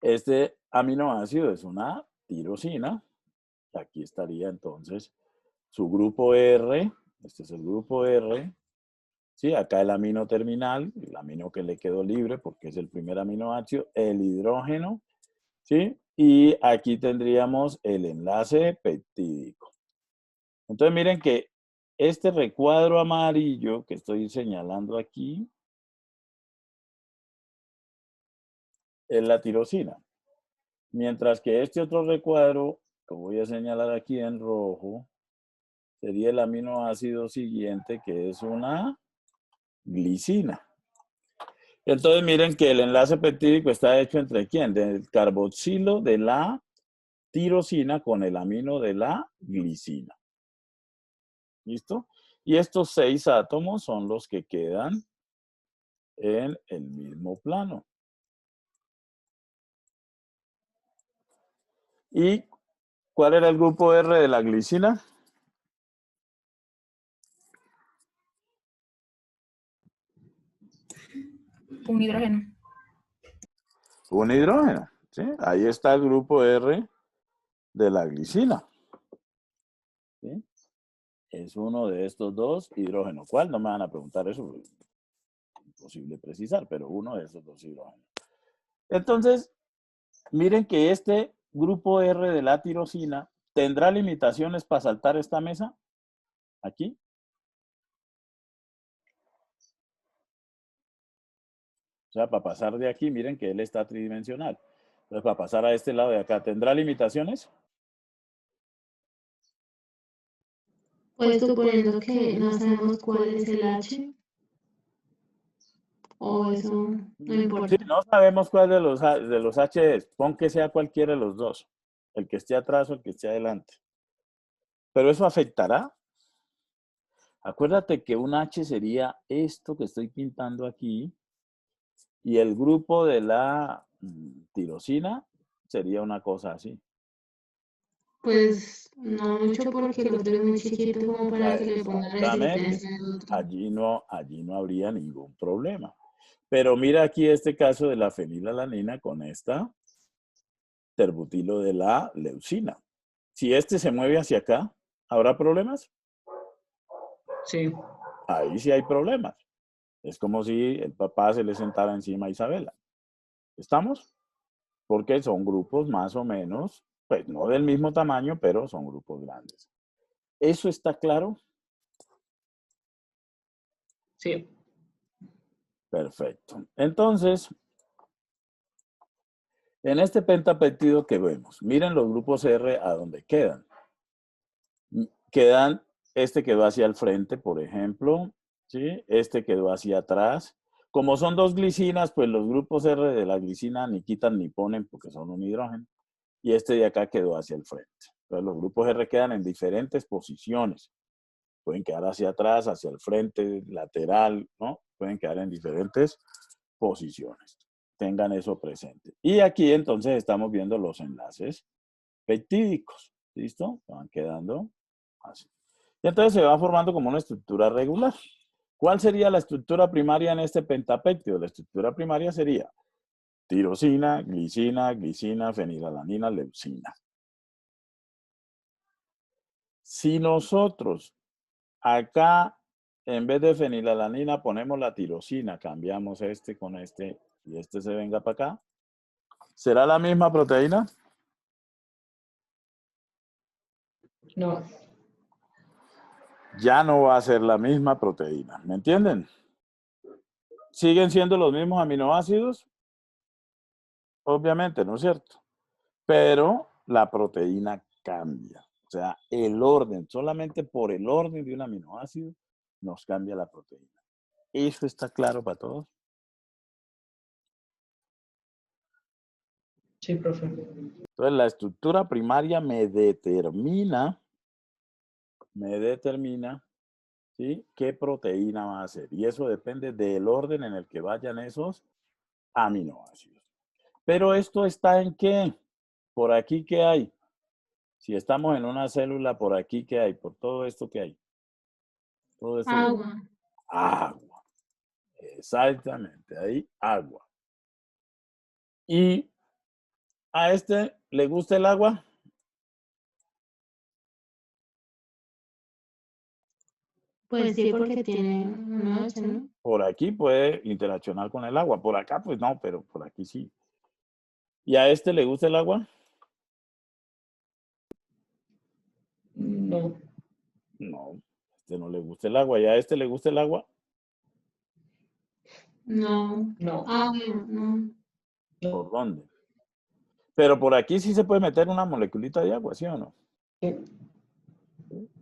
Este aminoácido es una tirosina. Aquí estaría entonces su grupo R. Este es el grupo R. Sí, acá el amino terminal, el amino que le quedó libre porque es el primer aminoácido, el hidrógeno. ¿Sí? Y aquí tendríamos el enlace peptídico. Entonces, miren que este recuadro amarillo que estoy señalando aquí es la tirosina. Mientras que este otro recuadro, que voy a señalar aquí en rojo, sería el aminoácido siguiente, que es una glicina. Entonces, miren que el enlace peptídico está hecho entre ¿quién? Del carboxilo de la tirosina con el amino de la glicina. ¿Listo? Y estos 6 átomos son los que quedan en el mismo plano. ¿Y cuál era el grupo R de la glicina?
Un hidrógeno.
Un hidrógeno. ¿Sí? Ahí está el grupo R de la glicina. ¿Sí? Es uno de estos dos hidrógenos. ¿Cuál? No me van a preguntar eso. Es imposible precisar, pero uno de esos dos hidrógenos. Entonces, miren que este grupo R de la tirosina tendrá limitaciones para saltar esta mesa. Aquí. O sea, para pasar de aquí, miren que él está tridimensional. Entonces, para pasar a este lado de acá, ¿tendrá limitaciones?
Pues suponiendo que no sabemos cuál es el H, o eso no
Si
importa.
no sabemos cuál de los H es, pon que sea cualquiera de los dos. El que esté atrás o el que esté adelante. Pero eso afectará. Acuérdate que un H sería esto que estoy pintando aquí. Y el grupo de la tirosina sería una cosa así.
Pues no mucho porque el otro es muy chiquito como para que le ponga
Exactamente.
resistencia al otro.
Allí no habría ningún problema. Pero mira aquí este caso de la fenilalanina con esta terbutilo de la leucina. Si este se mueve hacia acá, ¿habrá problemas?
Sí.
Ahí sí hay problemas. Es como si el papá se le sentara encima a Isabela. ¿Estamos? Porque son grupos más o menos Pues no del mismo tamaño, pero son grupos grandes. ¿Eso está claro?
Sí.
Perfecto. Entonces, en este pentapéptido que vemos, miren los grupos R a dónde quedan. Este quedó hacia el frente, por ejemplo, ¿sí? Este quedó hacia atrás. Como son dos glicinas, pues los grupos R de la glicina ni quitan ni ponen porque son un hidrógeno. Y este de acá quedó hacia el frente. Entonces los grupos R quedan en diferentes posiciones. Pueden quedar hacia atrás, hacia el frente, lateral, ¿no? Pueden quedar en diferentes posiciones. Tengan eso presente. Y aquí entonces estamos viendo los enlaces peptídicos. ¿Listo? Van quedando así. Y entonces se va formando como una estructura regular. ¿Cuál sería la estructura primaria en este pentapéptido? La estructura primaria sería tirosina, glicina, fenilalanina, leucina. Si nosotros acá, en vez de fenilalanina, ponemos la tirosina, cambiamos este con este y este se venga para acá, ¿será la misma proteína?
No.
Ya no va a ser la misma proteína. ¿Me entienden? ¿Siguen siendo los mismos aminoácidos? Obviamente, ¿no es cierto? Pero la proteína cambia. O sea, el orden, solamente por el orden de un aminoácido, nos cambia la proteína. ¿Eso está claro para todos?
Sí, profe.
Entonces, la estructura primaria me determina, ¿sí?, qué proteína va a ser. Y eso depende del orden en el que vayan esos aminoácidos. Pero esto está en qué? Por aquí, ¿qué hay? Si estamos en una célula, por aquí, ¿qué hay? Por todo esto, ¿qué hay? Todo esto.
Agua.
Agua. Exactamente, ahí agua. ¿Y a este le gusta el agua?
Pues sí, porque tiene una noche, ¿no?
Por aquí puede interaccionar con el agua. Por acá, pues no, pero por aquí sí. ¿Y a este le gusta el agua?
No.
No, a este no le gusta el agua. ¿Y a este le gusta el agua?
No.
No.
Ah, bueno, no.
¿Por dónde? Pero por aquí sí se puede meter una moleculita de agua, ¿sí o no?
Sí.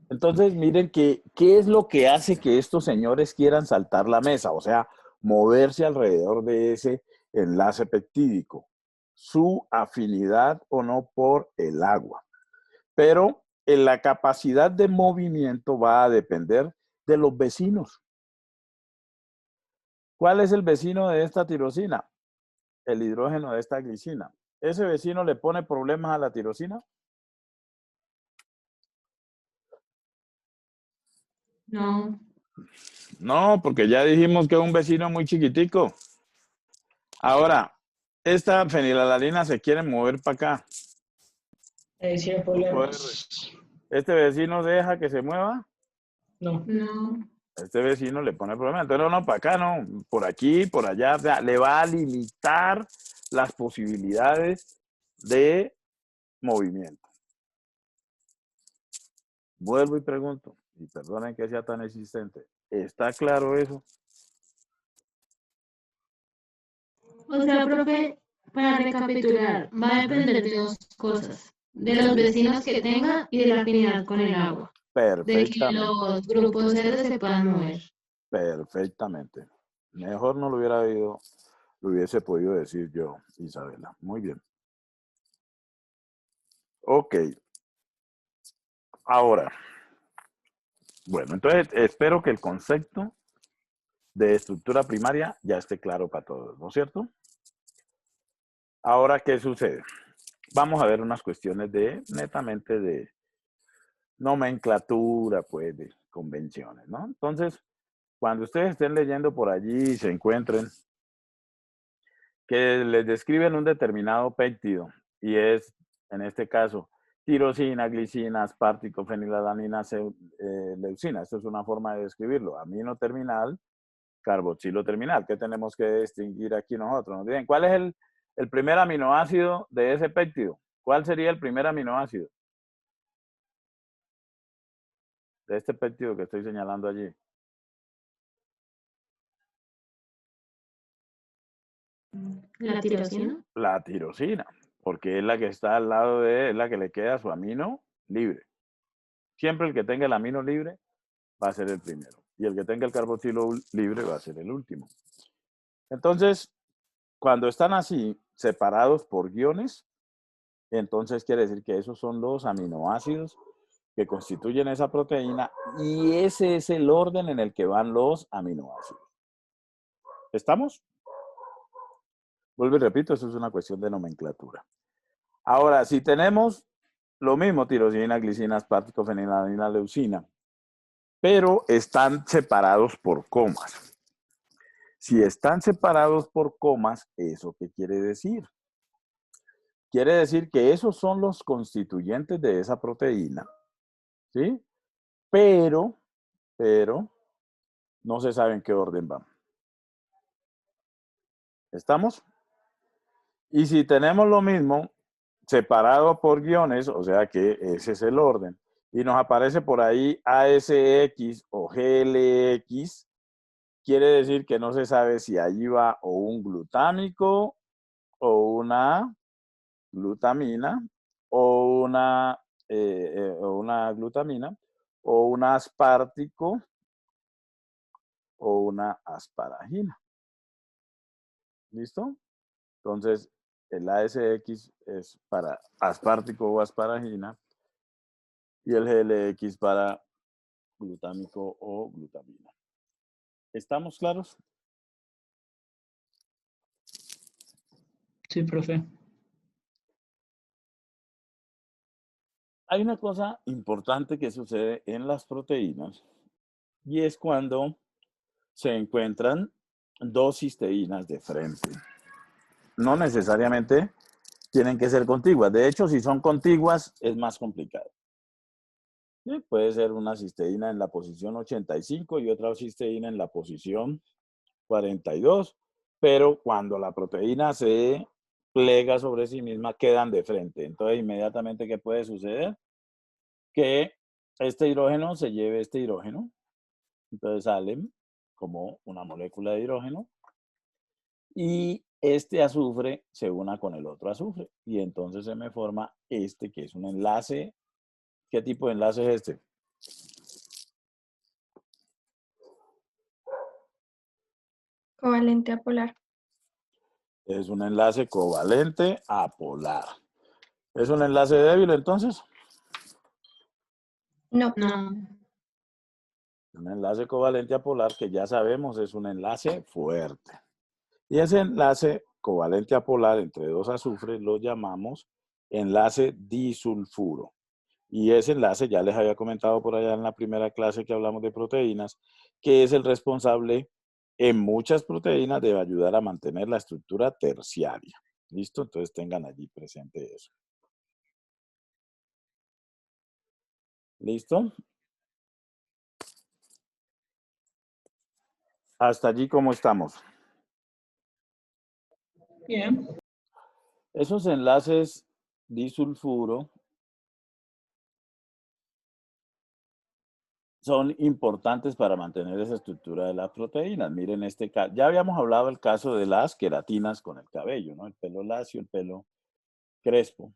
Entonces, miren qué es lo que hace que estos señores quieran saltar la mesa, o sea, moverse alrededor de ese enlace peptídico. Su afinidad o no por el agua. Pero en la capacidad de movimiento va a depender de los vecinos. ¿Cuál es el vecino de esta tirosina? El hidrógeno de esta glicina. ¿Ese vecino le pone problemas a la tirosina?
No.
No, porque ya dijimos que es un vecino muy chiquitico. Ahora, esta fenilalanina se quiere mover para acá.
Ahí sí hay
Grupo R.
problemas.
¿Este vecino deja que se mueva?
No.
No.
Este vecino le pone problema. Entonces, no, para acá no. Por aquí, por allá. O sea, le va a limitar las posibilidades de movimiento. Vuelvo y pregunto, y perdonen que sea tan existente. ¿Está claro eso?
O sea, profe, para recapitular, va a depender de dos cosas, de los vecinos que tenga y de la afinidad con el agua, de que
Perfectamente.
los grupos R se puedan mover.
Perfectamente. Mejor no lo hubiese podido decir yo, Isabela. Muy bien. Ok. Ahora, bueno, entonces espero que el concepto de estructura primaria ya esté claro para todos, ¿no es cierto? Ahora, ¿qué sucede? Vamos a ver unas cuestiones netamente de nomenclatura, pues, de convenciones, ¿no? Entonces, cuando ustedes estén leyendo por allí y se encuentren que les describen un determinado péptido y es, en este caso, tirosina, glicina, aspartico, fenilalanina, leucina. Esto es una forma de describirlo. Amino terminal, carboxilo terminal. ¿Qué tenemos que distinguir aquí nosotros? Nos dicen, ¿cuál es el primer aminoácido de ese péptido? ¿Cuál sería el primer aminoácido? De este péptido que estoy señalando allí.
¿La tirosina?
La tirosina, porque es la que está al lado de, es la que le queda su amino libre. Siempre el que tenga el amino libre va a ser el primero. Y el que tenga el carboxilo libre va a ser el último. Entonces, cuando están así, separados por guiones, entonces quiere decir que esos son los aminoácidos que constituyen esa proteína y ese es el orden en el que van los aminoácidos. ¿Estamos? Vuelvo y repito, eso es una cuestión de nomenclatura. Ahora, si tenemos lo mismo, tirosina, glicina, aspartico, fenilalanina, leucina, pero están separados por comas. Si están separados por comas, ¿eso qué quiere decir? Quiere decir que esos son los constituyentes de esa proteína, ¿sí? Pero no se sabe en qué orden van. ¿Estamos? Y si tenemos lo mismo, separado por guiones, o sea que ese es el orden, y nos aparece por ahí ASX o GLX, quiere decir que no se sabe si allí va o un glutámico o una glutamina o una glutamina o un aspartico o una asparagina. ¿Listo? Entonces, el ASX es para aspartico o asparagina y el GLX para glutámico o glutamina. ¿Estamos claros?
Sí, profe.
Hay una cosa importante que sucede en las proteínas y es cuando se encuentran dos cisteínas de frente. No necesariamente tienen que ser contiguas. De hecho, si son contiguas, es más complicado. ¿Sí? Puede ser una cisteína en la posición 85 y otra cisteína en la posición 42, pero cuando la proteína se plega sobre sí misma, quedan de frente. Entonces, inmediatamente, ¿qué puede suceder? Que este hidrógeno se lleve este hidrógeno. Entonces salen como una molécula de hidrógeno y este azufre se una con el otro azufre y entonces se me forma este que es un enlace. ¿Qué tipo de enlace es este?
Covalente apolar.
Es un enlace covalente apolar. ¿Es un enlace débil entonces?
No.
No.
Un enlace covalente apolar que ya sabemos es un enlace fuerte. Y ese enlace covalente apolar entre dos azufres lo llamamos enlace disulfuro. Y ese enlace ya les había comentado por allá en la primera clase que hablamos de proteínas, que es el responsable en muchas proteínas de ayudar a mantener la estructura terciaria. ¿Listo? Entonces tengan allí presente eso. ¿Listo? Hasta allí, ¿cómo estamos?
Bien.
Esos enlaces disulfuro son importantes para mantener esa estructura de las proteínas. Miren este caso. Ya habíamos hablado del caso de las queratinas con el cabello, ¿no? El pelo lacio, el pelo crespo.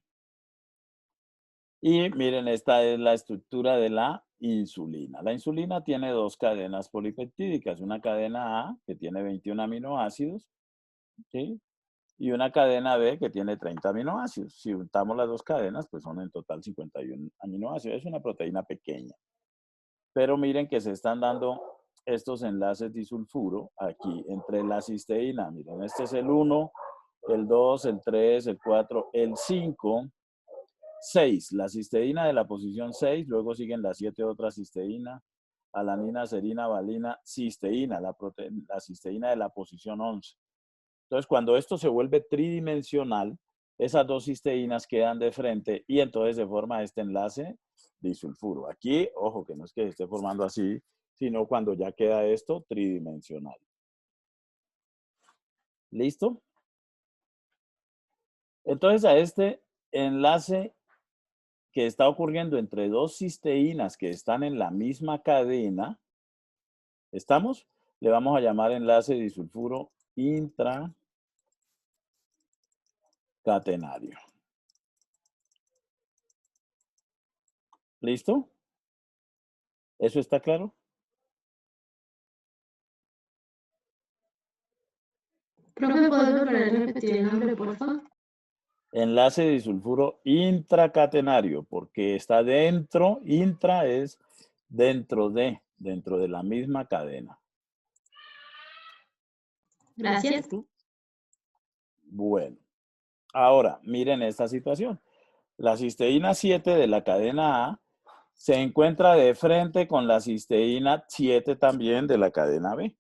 Y miren, esta es la estructura de la insulina. La insulina tiene dos cadenas polipeptídicas, una cadena A que tiene 21 aminoácidos, ¿sí? Y una cadena B que tiene 30 aminoácidos. Si juntamos las dos cadenas, pues son en total 51 aminoácidos. Es una proteína pequeña. Pero miren que se están dando estos enlaces disulfuro aquí entre la cisteína. Miren, este es el 1, el 2, el 3, el 4, el 5, 6. La cisteína de la posición 6, luego siguen las 7 otras cisteínas, alanina, serina, valina, cisteína, la cisteína de la posición 11. Entonces, cuando esto se vuelve tridimensional, esas dos cisteínas quedan de frente y entonces se forma este enlace disulfuro. Aquí, ojo, que no es que se esté formando así, sino cuando ya queda esto tridimensional. ¿Listo? Entonces, a este enlace que está ocurriendo entre dos cisteínas que están en la misma cadena, ¿estamos? Le vamos a llamar enlace disulfuro intracatenario. ¿Listo? ¿Eso está claro?
Profe, ¿puedes volver a repetir el nombre, por favor?
Enlace disulfuro intracatenario, porque está dentro, intra es dentro de la misma cadena.
Gracias.
Bueno, ahora miren esta situación. La cisteína 7 de la cadena A se encuentra de frente con la cisteína 7 también de la cadena B.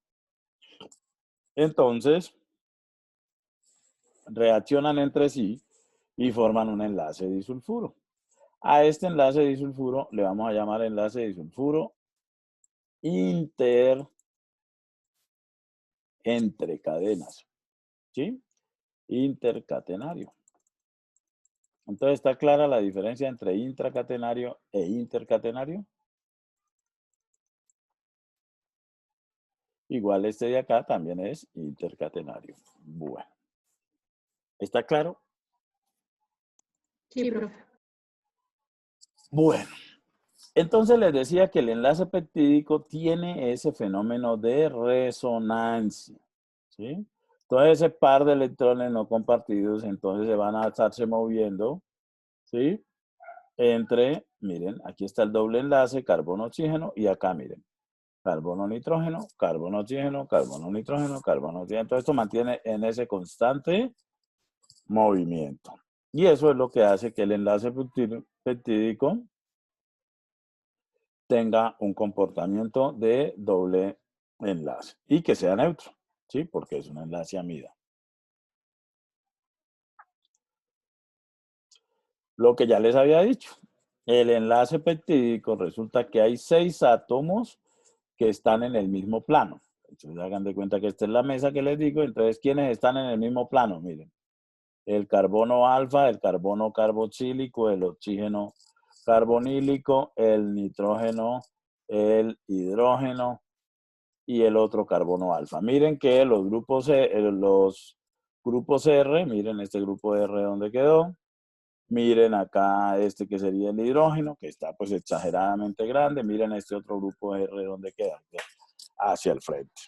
Entonces, reaccionan entre sí y forman un enlace disulfuro. A este enlace disulfuro le vamos a llamar enlace disulfuro entre cadenas, ¿sí? Intercatenario. Entonces, ¿está clara la diferencia entre intracatenario e intercatenario? Igual este de acá también es intercatenario. Bueno. ¿Está claro?
Sí, profe.
Bueno. Entonces les decía que el enlace peptídico tiene ese fenómeno de resonancia, ¿sí? Entonces ese par de electrones no compartidos, entonces se van a estarse moviendo, ¿sí? Entre, miren, aquí está el doble enlace, carbono-oxígeno, y acá, miren, carbono-nitrógeno, carbono-oxígeno, carbono-nitrógeno, carbono-oxígeno. Entonces esto mantiene en ese constante movimiento. Y eso es lo que hace que el enlace peptídico tenga un comportamiento de doble enlace y que sea neutro, ¿sí? Porque es un enlace amida. Lo que ya les había dicho, el enlace peptídico resulta que hay 6 átomos que están en el mismo plano. Entonces hagan de cuenta que esta es la mesa que les digo. Entonces, ¿quiénes están en el mismo plano? Miren, el carbono alfa, el carbono carboxílico, el oxígeno carbonílico, el nitrógeno, el hidrógeno y el otro carbono alfa. Miren que los grupos R, miren este grupo R donde quedó. Miren acá este que sería el hidrógeno, que está pues exageradamente grande. Miren este otro grupo R donde queda, hacia el frente.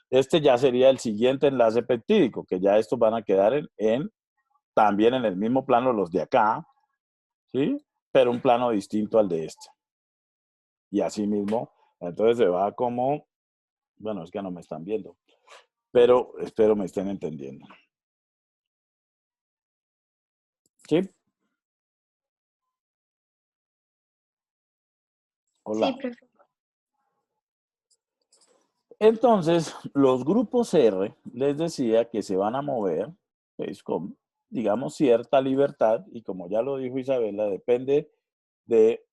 Este ya sería el siguiente enlace peptídico, que ya estos van a quedar también en el mismo plano los de acá, ¿sí? Pero un plano distinto al de este. Y así mismo, entonces se va como, bueno, es que no me están viendo, pero espero me estén entendiendo. ¿Sí? Hola.
Sí, profe.
Entonces, los grupos R, les decía que se van a mover, pues, con, digamos, cierta libertad, y como ya lo dijo Isabela, depende de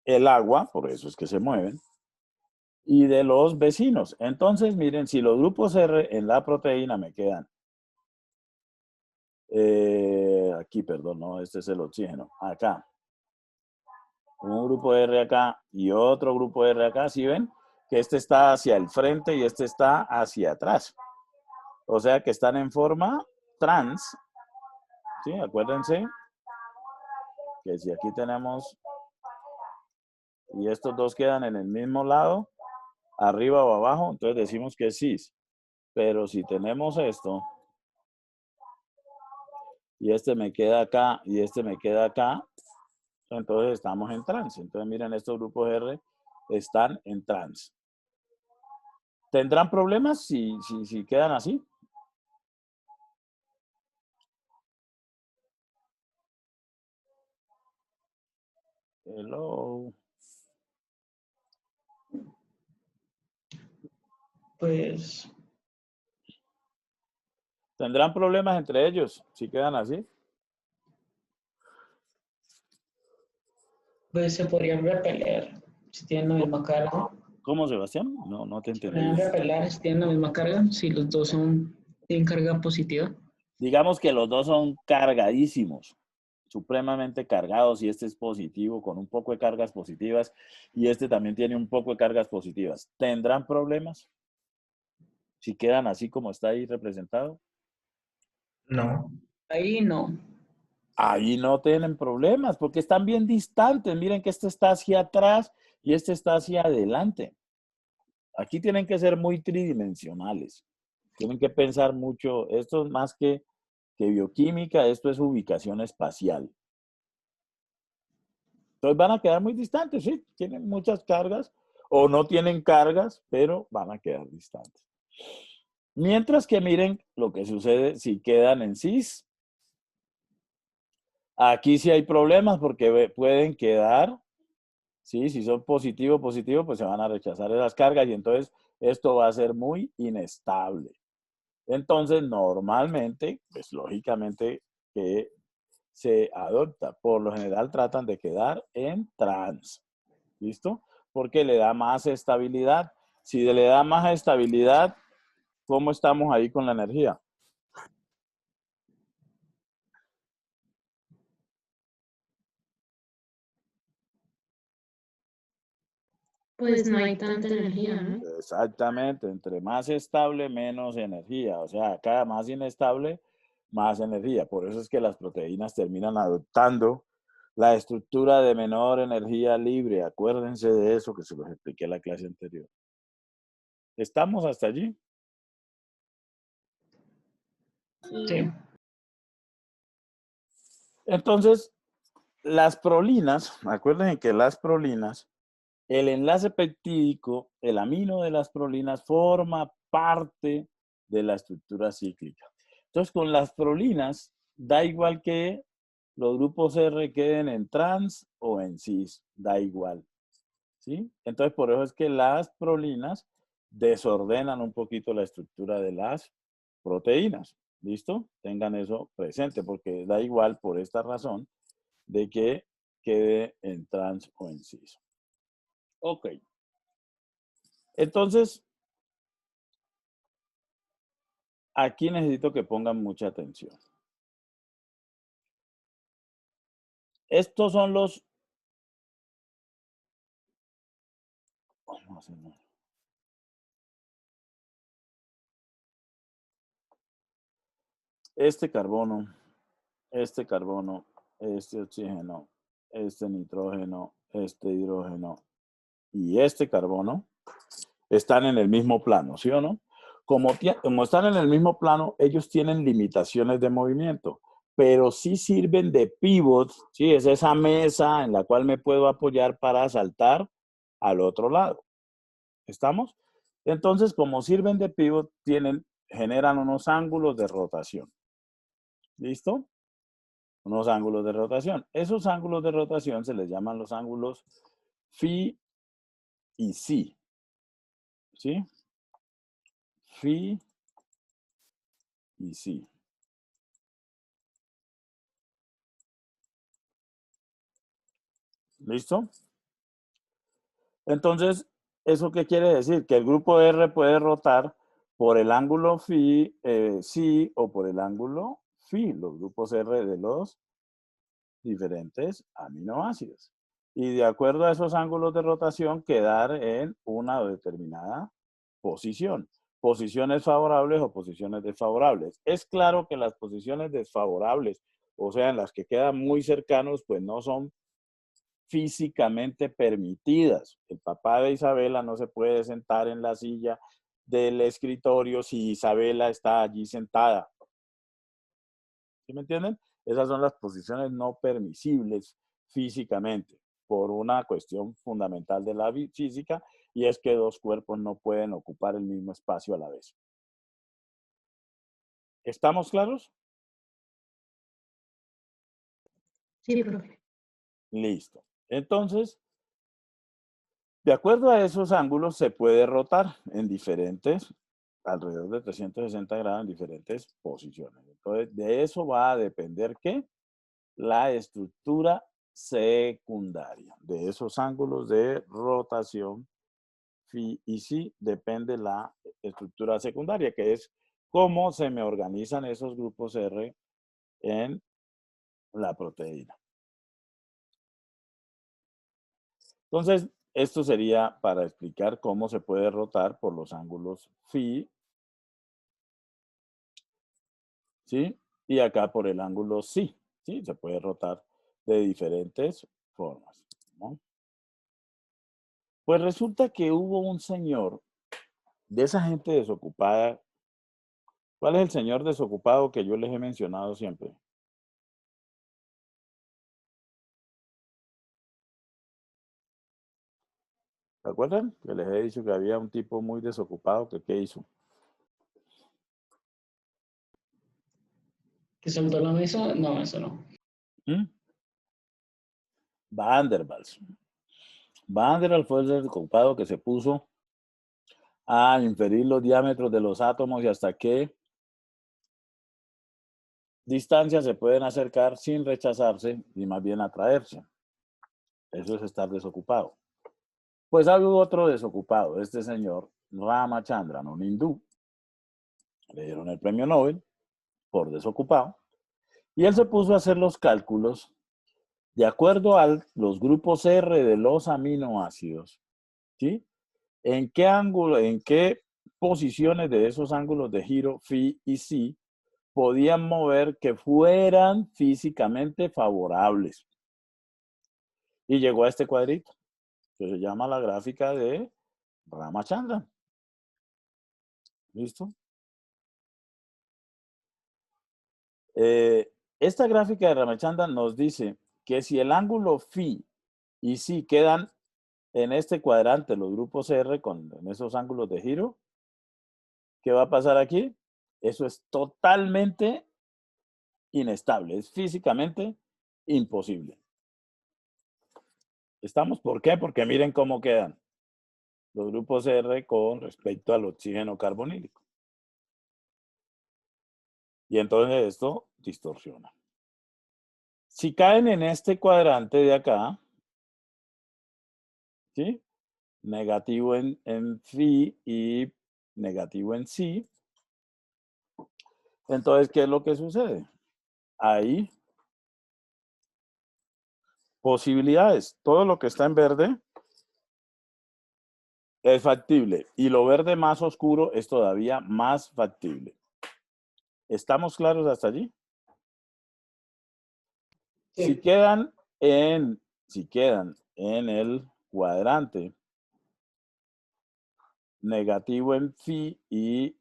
el agua, por eso es que se mueven, y de los vecinos. Entonces, miren, si los grupos R en la proteína me quedan, aquí, perdón, no, este es el oxígeno, acá, un grupo R acá y otro grupo R acá, ¿sí ven? Que este está hacia el frente y este está hacia atrás. O sea que están en forma trans, ¿sí? Acuérdense que si aquí tenemos, y estos dos quedan en el mismo lado, arriba o abajo, entonces decimos que es cis. Pero si tenemos esto, y este me queda acá, y este me queda acá, entonces estamos en trans. Entonces miren, estos grupos R están en trans. ¿Tendrán problemas si quedan así? Hello.
Pues,
¿Tendrán problemas entre ellos si quedan así?
pues se podrían repeler si tienen la misma carga.
¿Cómo, Sebastián? No te
Se
entendí.
podrían repeler si tienen la misma carga, si los dos tienen carga positiva.
Digamos que los dos son cargadísimos, supremamente cargados y este es positivo con un poco de cargas positivas y este también tiene un poco de cargas positivas, ¿tendrán problemas si quedan así como está ahí representado?
No.
Ahí no.
Ahí no tienen problemas porque están bien distantes. Miren que este está hacia atrás y este está hacia adelante. Aquí tienen que ser muy tridimensionales. Tienen que pensar mucho. Esto es más que bioquímica, esto es ubicación espacial. Entonces van a quedar muy distantes, sí. Tienen muchas cargas o no tienen cargas, pero van a quedar distantes. Mientras que miren lo que sucede si quedan en cis. Aquí sí hay problemas porque pueden quedar, ¿sí? Si son positivo, pues se van a rechazar esas cargas y entonces esto va a ser muy inestable. Entonces, normalmente, pues lógicamente que se adopta. Por lo general tratan de quedar en trans. ¿Listo? Porque le da más estabilidad. Si le da más estabilidad, ¿cómo estamos ahí con la energía?
Pues no hay tanta energía, ¿no?
Exactamente, entre más estable, menos energía. O sea, cada más inestable, más energía. Por eso es que las proteínas terminan adoptando la estructura de menor energía libre. Acuérdense de eso que se los expliqué en la clase anterior. ¿Estamos hasta allí?
Sí.
Entonces, las prolinas, acuérdense que las prolinas, el enlace peptídico, el amino de las prolinas, forma parte de la estructura cíclica. Entonces, con las prolinas, da igual que los grupos R queden en trans o en cis, da igual. ¿Sí? Entonces, por eso es que las prolinas desordenan un poquito la estructura de las proteínas. ¿Listo? Tengan eso presente, porque da igual por esta razón de que quede en trans o en cis. Ok. Entonces, aquí necesito que pongan mucha atención. Estos son los... Vamos a hacerlo. Este carbono, este oxígeno, este nitrógeno, este hidrógeno y este carbono están en el mismo plano, ¿sí o no? Como están en el mismo plano, ellos tienen limitaciones de movimiento, pero sí sirven de pivot, ¿sí? Es esa mesa en la cual me puedo apoyar para saltar al otro lado. ¿Estamos? Entonces, como sirven de pivot, generan unos ángulos de rotación. ¿Listo? Unos ángulos de rotación. Esos ángulos de rotación se les llaman los ángulos phi y psi. ¿Sí? Phi y psi. ¿Listo? Entonces, ¿eso qué quiere decir? Que el grupo R puede rotar por el ángulo phi, psi o por el ángulo phi, los grupos R de los diferentes aminoácidos. Y de acuerdo a esos ángulos de rotación, quedar en una determinada posición. Posiciones favorables o posiciones desfavorables. Es claro que las posiciones desfavorables, o sea, en las que quedan muy cercanos, pues no son físicamente permitidas. El papá de Isabela no se puede sentar en la silla del escritorio si Isabela está allí sentada. ¿Sí me entienden? Esas son las posiciones no permisibles físicamente por una cuestión fundamental de la física y es que dos cuerpos no pueden ocupar el mismo espacio a la vez. ¿Estamos claros?
Sí, profe.
Listo. Entonces, de acuerdo a esos ángulos se puede rotar en diferentes, alrededor de 360 grados en diferentes posiciones. Entonces, de eso va a depender ¿qué? La estructura secundaria. De esos ángulos de rotación phi y psi depende la estructura secundaria, que es cómo se me organizan esos grupos R en la proteína. Entonces, esto sería para explicar cómo se puede rotar por los ángulos phi, ¿sí? Y acá por el ángulo psi, ¿sí? Se puede rotar de diferentes formas, ¿no? Pues resulta que hubo un señor de esa gente desocupada. ¿Cuál es el señor desocupado que yo les he mencionado siempre? ¿Se acuerdan? Que les he dicho que había un tipo muy desocupado que ¿qué hizo?
¿Que soltó la mesa? No, eso no.
¿Mm? Van der Waals. Van der Waals fue el desocupado que se puso a inferir los diámetros de los átomos y hasta qué distancia se pueden acercar sin rechazarse y más bien atraerse. Eso es estar desocupado. Pues había otro desocupado, este señor Ramachandran, un hindú. Le dieron el premio Nobel por desocupado y él se puso a hacer los cálculos de acuerdo a los grupos R de los aminoácidos, ¿sí? ¿En qué ángulo, en qué posiciones de esos ángulos de giro phi y psi podían mover que fueran físicamente favorables? Y llegó a este cuadrito, que se llama la gráfica de Ramachandran. ¿Listo? Esta gráfica de Ramachandran nos dice que si el ángulo phi y psi quedan en este cuadrante, los grupos R en esos ángulos de giro, ¿qué va a pasar aquí? Eso es totalmente inestable, es físicamente imposible. ¿Estamos? ¿Por qué? Porque miren cómo quedan los grupos R con respecto al oxígeno carbonílico. Y entonces esto distorsiona. Si caen en este cuadrante de acá, ¿sí? Negativo en phi y negativo en psi, entonces, ¿qué es lo que sucede? Hay posibilidades. Todo lo que está en verde es factible y lo verde más oscuro es todavía más factible. ¿Estamos claros hasta allí?
Sí.
Si quedan en el cuadrante negativo en phi y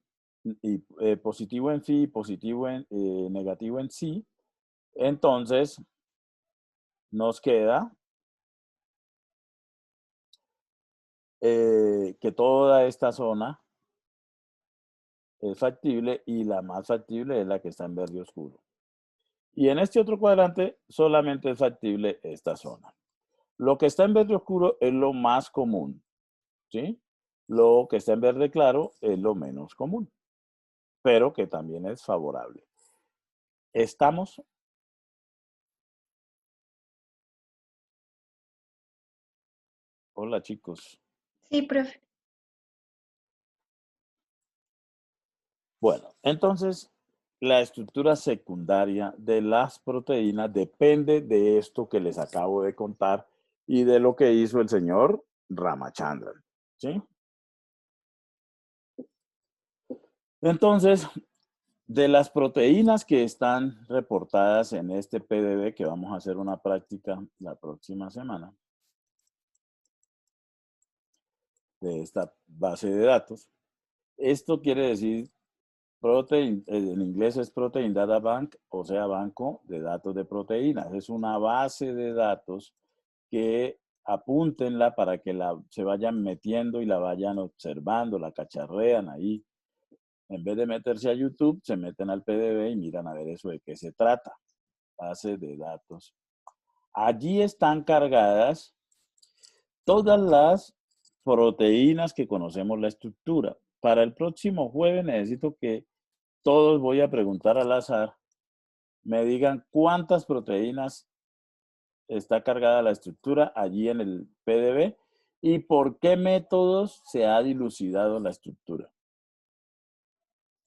positivo en phi, negativo en psi, entonces nos queda que toda esta zona es factible y la más factible es la que está en verde oscuro. Y en este otro cuadrante solamente es factible esta zona. Lo que está en verde oscuro es lo más común, ¿sí? Lo que está en verde claro es lo menos común, pero que también es favorable. ¿Estamos? Hola, chicos.
Sí, profe.
Bueno, entonces la estructura secundaria de las proteínas depende de esto que les acabo de contar y de lo que hizo el señor Ramachandran, ¿sí? Entonces, de las proteínas que están reportadas en este PDB, que vamos a hacer una práctica la próxima semana, de esta base de datos, esto quiere decir en inglés es Protein Data Bank, o sea, banco de datos de proteínas. Es una base de datos que apúntenla para que se vayan metiendo y la vayan observando, la cacharrean ahí. En vez de meterse a YouTube, se meten al PDB y miran a ver eso de qué se trata. Base de datos. Allí están cargadas todas las proteínas que conocemos la estructura. Para el próximo jueves necesito que todos, voy a preguntar al azar, me digan cuántas proteínas está cargada la estructura allí en el PDB y por qué métodos se ha dilucidado la estructura.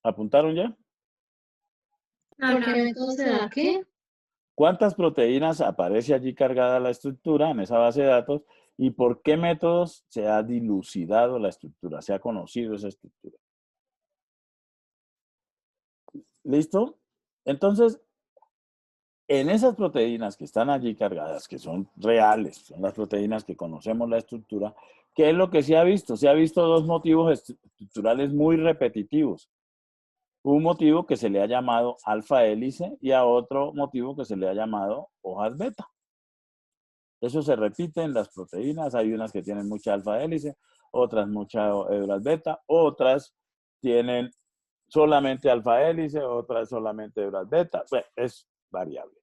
¿Apuntaron ya?
No,
¿Por qué
no.
método se da qué?
¿Cuántas proteínas aparece allí cargada la estructura en esa base de datos? ¿Y por qué métodos se ha dilucidado la estructura? Se ha conocido esa estructura. ¿Listo? Entonces, en esas proteínas que están allí cargadas, que son reales, son las proteínas que conocemos la estructura, ¿qué es lo que se ha visto? Se ha visto dos motivos estructurales muy repetitivos. Un motivo que se le ha llamado alfa hélice y a otro motivo que se le ha llamado hojas beta. Eso se repite en las proteínas. Hay unas que tienen mucha alfa hélice, otras muchas hebras beta, otras tienen solamente alfa hélice, otras solamente hebras beta. Bueno, es variable.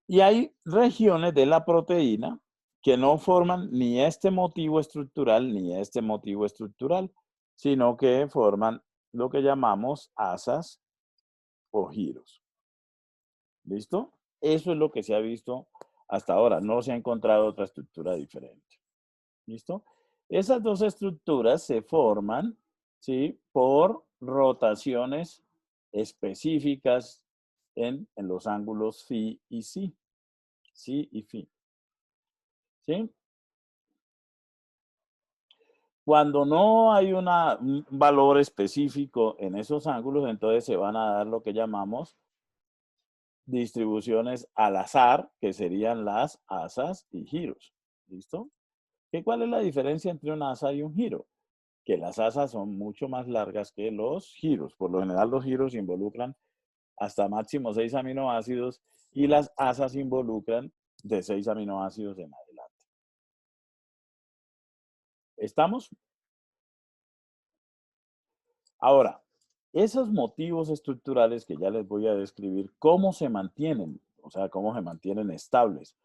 Y hay regiones de la proteína que no forman ni este motivo estructural ni este motivo estructural, sino que forman lo que llamamos asas o giros. ¿Listo? Eso es lo que se ha visto hasta ahora. No se ha encontrado otra estructura diferente. ¿Listo? Esas dos estructuras se forman, ¿sí?, por rotaciones específicas en los ángulos phi y psi. Psi y phi. ¿Sí? Cuando no hay un valor específico en esos ángulos, entonces se van a dar lo que llamamos distribuciones al azar, que serían las asas y giros. ¿Listo? ¿Cuál es la diferencia entre una asa y un giro? Que las asas son mucho más largas que los giros. Por lo general, los giros involucran hasta máximo 6 aminoácidos y las asas involucran de 6 aminoácidos en adelante. ¿Estamos? Ahora, esos motivos estructurales que ya les voy a describir, ¿cómo se mantienen? O sea, ¿cómo se mantienen estables?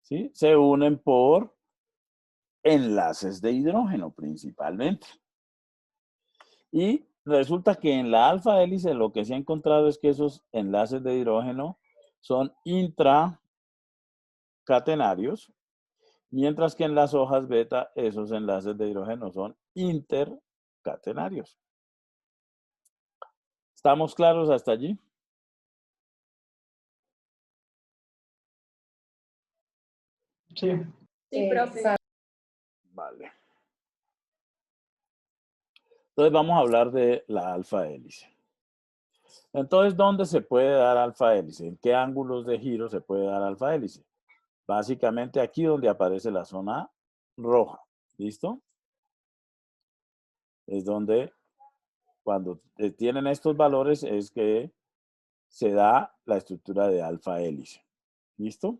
¿Sí? Se unen por enlaces de hidrógeno principalmente. Y resulta que en la alfa hélice lo que se ha encontrado es que esos enlaces de hidrógeno son intracatenarios, mientras que en las hojas beta esos enlaces de hidrógeno son intercatenarios. ¿Estamos claros hasta allí?
Sí.
Sí, profe.
Vale. Entonces vamos a hablar de la alfa hélice. Entonces, ¿dónde se puede dar alfa hélice? ¿En qué ángulos de giro se puede dar alfa hélice? Básicamente aquí donde aparece la zona roja. ¿Listo? Es donde cuando tienen estos valores es que se da la estructura de alfa hélice. ¿Listo?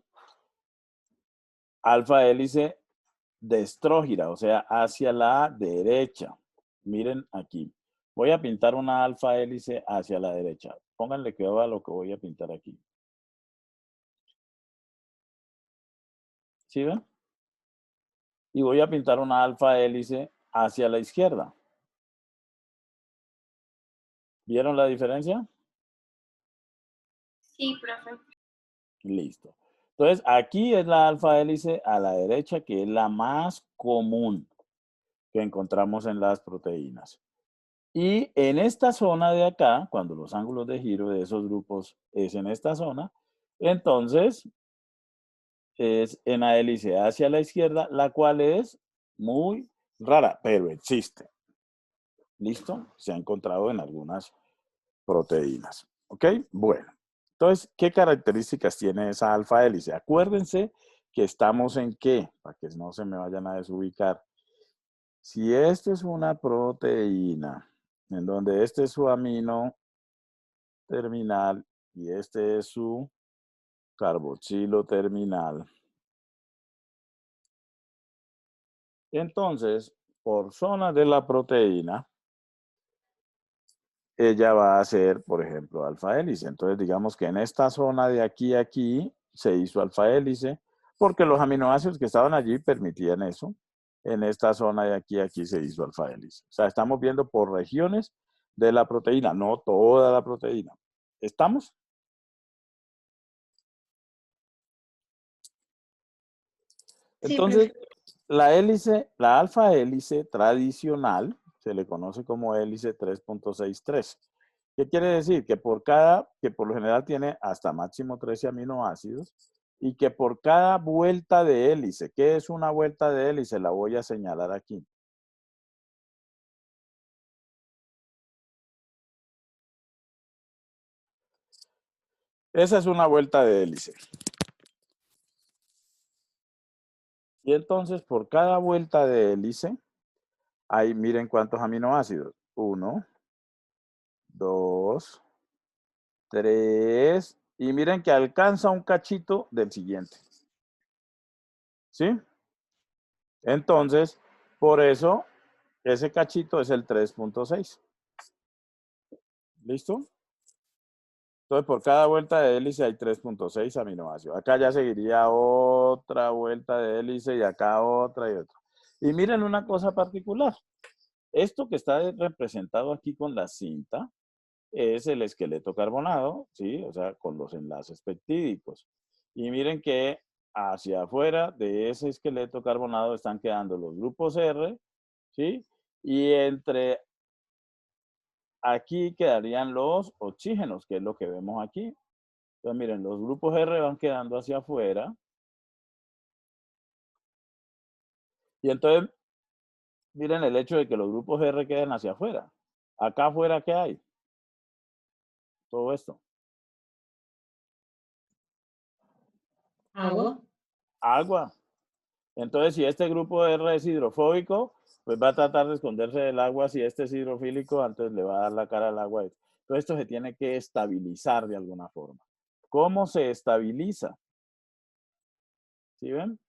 Alfa hélice destrógira, o sea, hacia la derecha. Miren aquí. Voy a pintar una alfa hélice hacia la derecha. Pónganle cuidado a lo que voy a pintar aquí. ¿Sí ven? Y voy a pintar una alfa hélice hacia la izquierda. ¿Vieron la diferencia?
Sí, profe.
Listo. Entonces, aquí es la alfa hélice a la derecha, que es la más común que encontramos en las proteínas. Y en esta zona de acá, cuando los ángulos de giro de esos grupos es en esta zona, entonces es en la hélice hacia la izquierda, la cual es muy rara, pero existe. ¿Listo? Se ha encontrado en algunas proteínas. ¿Ok? Bueno. Entonces, ¿qué características tiene esa alfa hélice? Acuérdense que estamos en qué, para que no se me vayan a desubicar. Si esto es una proteína, en donde este es su amino terminal y este es su carboxilo terminal, entonces, por zona de la proteína, ella va a ser, por ejemplo, alfa hélice. Entonces, digamos que en esta zona de aquí a aquí se hizo alfa hélice, porque los aminoácidos que estaban allí permitían eso. En esta zona de aquí a aquí se hizo alfa hélice. O sea, estamos viendo por regiones de la proteína, no toda la proteína. ¿Estamos? Entonces, la hélice, la alfa hélice tradicional, se le conoce como hélice 3.63. ¿Qué quiere decir? Que por lo general tiene hasta máximo 13 aminoácidos, y que por cada vuelta de hélice, ¿qué es una vuelta de hélice? La voy a señalar aquí. Esa es una vuelta de hélice. Y entonces, por cada vuelta de hélice, ahí miren cuántos aminoácidos. 1, 2, 3, y miren que alcanza un cachito del siguiente. ¿Sí? Entonces, por eso, ese cachito es el 3.6. ¿Listo? Entonces, por cada vuelta de hélice hay 3.6 aminoácidos. Acá ya seguiría otra vuelta de hélice y acá otra y otra. Y miren una cosa particular. Esto que está representado aquí con la cinta es el esqueleto carbonado, ¿sí? O sea, con los enlaces peptídicos. Y miren que hacia afuera de ese esqueleto carbonado están quedando los grupos R, ¿sí? Y entre aquí quedarían los oxígenos, que es lo que vemos aquí. Entonces, miren, los grupos R van quedando hacia afuera. Y entonces, miren el hecho de que los grupos R queden hacia afuera. Acá afuera, ¿qué hay? Todo esto.
Agua.
Agua. Entonces, si este grupo R es hidrofóbico, pues va a tratar de esconderse del agua. Si este es hidrofílico, antes le va a dar la cara al agua. Todo esto se tiene que estabilizar de alguna forma. ¿Cómo se estabiliza? ¿Sí ven?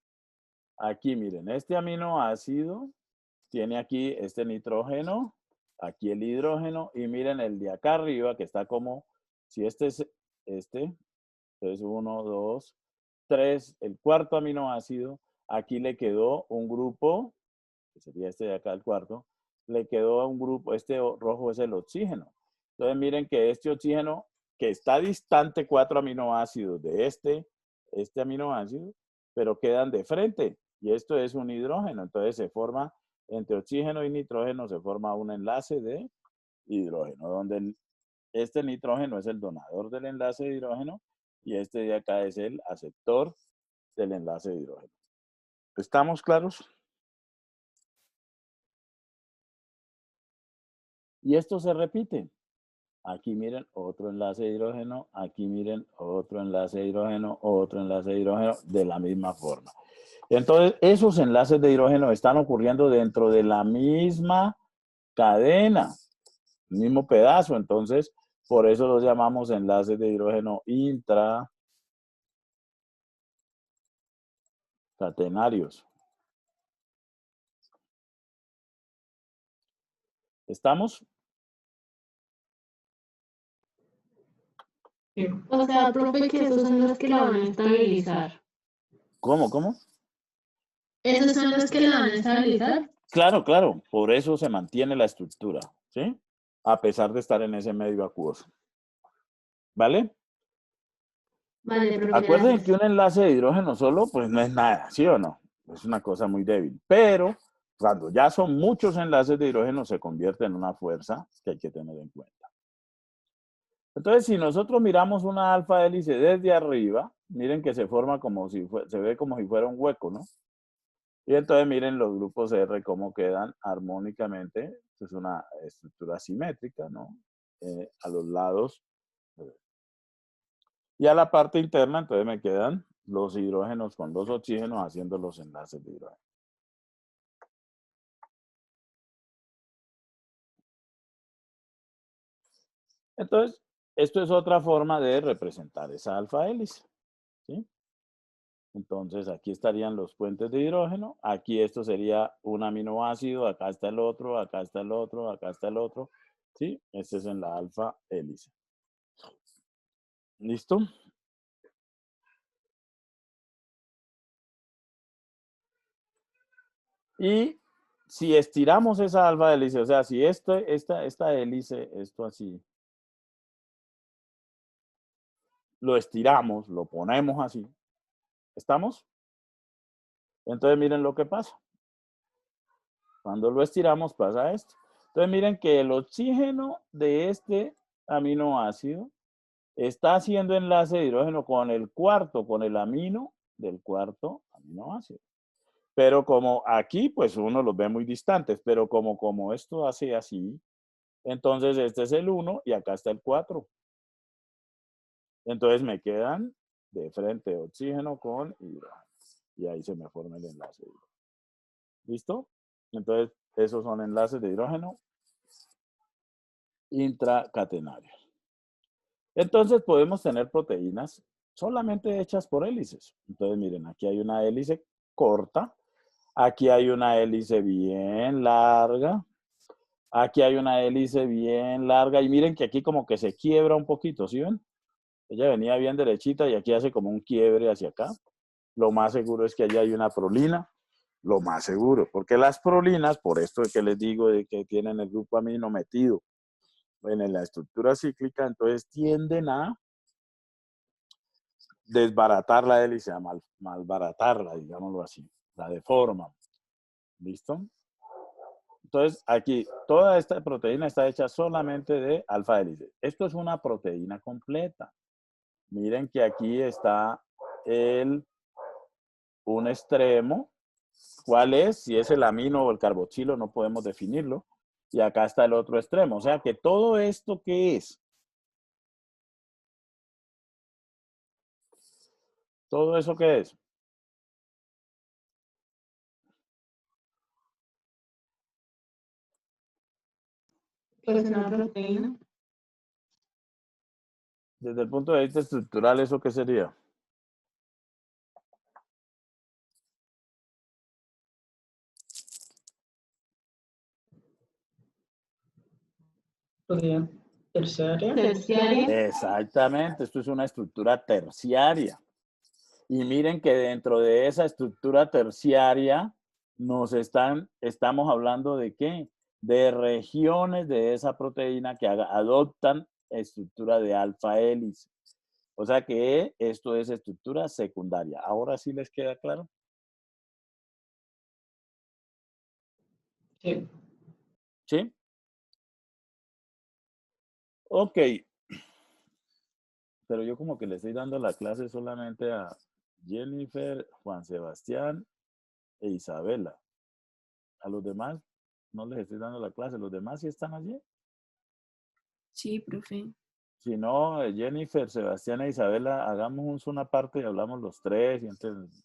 Aquí, miren, este aminoácido tiene aquí este nitrógeno, aquí el hidrógeno, y miren el de acá arriba que está como, si este es este, entonces 1, 2, 3, el cuarto aminoácido, aquí le quedó un grupo, que sería este de acá el cuarto, le quedó un grupo, este rojo es el oxígeno. Entonces miren que este oxígeno, que está distante 4 aminoácidos de este aminoácido, pero quedan de frente, y esto es un hidrógeno, entonces se forma, entre oxígeno y nitrógeno se forma un enlace de hidrógeno, donde este nitrógeno es el donador del enlace de hidrógeno, y este de acá es el aceptor del enlace de hidrógeno. ¿Estamos claros? Y esto se repite. Aquí miren otro enlace de hidrógeno, aquí miren otro enlace de hidrógeno, otro enlace de hidrógeno, de la misma forma. Entonces, esos enlaces de hidrógeno están ocurriendo dentro de la misma cadena, mismo pedazo. Entonces, por eso los llamamos enlaces de hidrógeno intracatenarios. ¿Estamos?
O sea, profe, que esos son los que la van a estabilizar.
¿Cómo?
¿Esos son los que la van a estabilizar?
Claro, claro. Por eso se mantiene la estructura, ¿sí? A pesar de estar en ese medio acuoso. ¿Vale?
Vale, profe,
Acuérdense
gracias.
que un enlace de hidrógeno solo, pues no es nada, ¿sí o no? Es una cosa muy débil. Pero cuando ya son muchos enlaces de hidrógeno, se convierte en una fuerza que hay que tener en cuenta. Entonces, si nosotros miramos una alfa hélice desde arriba, miren que se forma como si se ve como si fuera un hueco, ¿no? Y entonces miren los grupos R cómo quedan armónicamente. Es una estructura simétrica, ¿no? A los lados. Y a la parte interna, entonces me quedan los hidrógenos con los oxígenos haciendo los enlaces de hidrógeno. Entonces, esto es otra forma de representar esa alfa hélice, ¿sí? Entonces, aquí estarían los puentes de hidrógeno. Aquí esto sería un aminoácido. Acá está el otro, acá está el otro, acá está el otro. ¿Sí? Este es en la alfa hélice. ¿Listo? Y si estiramos esa alfa hélice, o sea, si esta hélice, esto así, lo estiramos, lo ponemos así, ¿estamos? Entonces miren lo que pasa. Cuando lo estiramos pasa esto. Entonces miren que el oxígeno de este aminoácido está haciendo enlace de hidrógeno con el cuarto, con el amino del cuarto aminoácido. Pero como aquí, pues uno los ve muy distantes, pero como esto hace así, entonces este es el 1 y acá está el 4. Entonces me quedan de frente oxígeno con hidrógeno. Y ahí se me forma el enlace de hidrógeno. ¿Listo? Entonces, esos son enlaces de hidrógeno intracatenarios. Entonces, podemos tener proteínas solamente hechas por hélices. Entonces, miren, aquí hay una hélice corta. Aquí hay una hélice bien larga. Aquí hay una hélice bien larga. Y miren que aquí como que se quiebra un poquito, ¿sí ven? Ella venía bien derechita y aquí hace como un quiebre hacia acá. Lo más seguro es que allá hay una prolina. Lo más seguro. Porque las prolinas, por esto que les digo de que tienen el grupo amino metido en la estructura cíclica, entonces tienden a desbaratar la hélice, a malbaratarla, digámoslo así. La deforman. ¿Listo? Entonces, aquí, toda esta proteína está hecha solamente de alfa hélice. Esto es una proteína completa. Miren que aquí está un extremo. ¿Cuál es? Si es el amino o el carboxilo, no podemos definirlo. Y acá está el otro extremo. O sea que todo esto, ¿qué es? ¿Todo eso qué es?
Pues una proteína.
Desde el punto de vista estructural, ¿eso qué sería?
Terciaria.
Terciaria.
Exactamente, esto es una estructura terciaria. Y miren que dentro de esa estructura terciaria estamos hablando de qué? De regiones de esa proteína que adoptan estructura de alfa hélice. O sea que esto es estructura secundaria. ¿Ahora sí les queda claro?
Sí.
¿Sí? Ok. Pero yo como que le estoy dando la clase solamente a Jennifer, Juan Sebastián e Isabela. A los demás no les estoy dando la clase. ¿Los demás sí están allí?
Sí, profe.
Si no, Jennifer, Sebastián e Isabela, hagamos una parte y hablamos los tres y entonces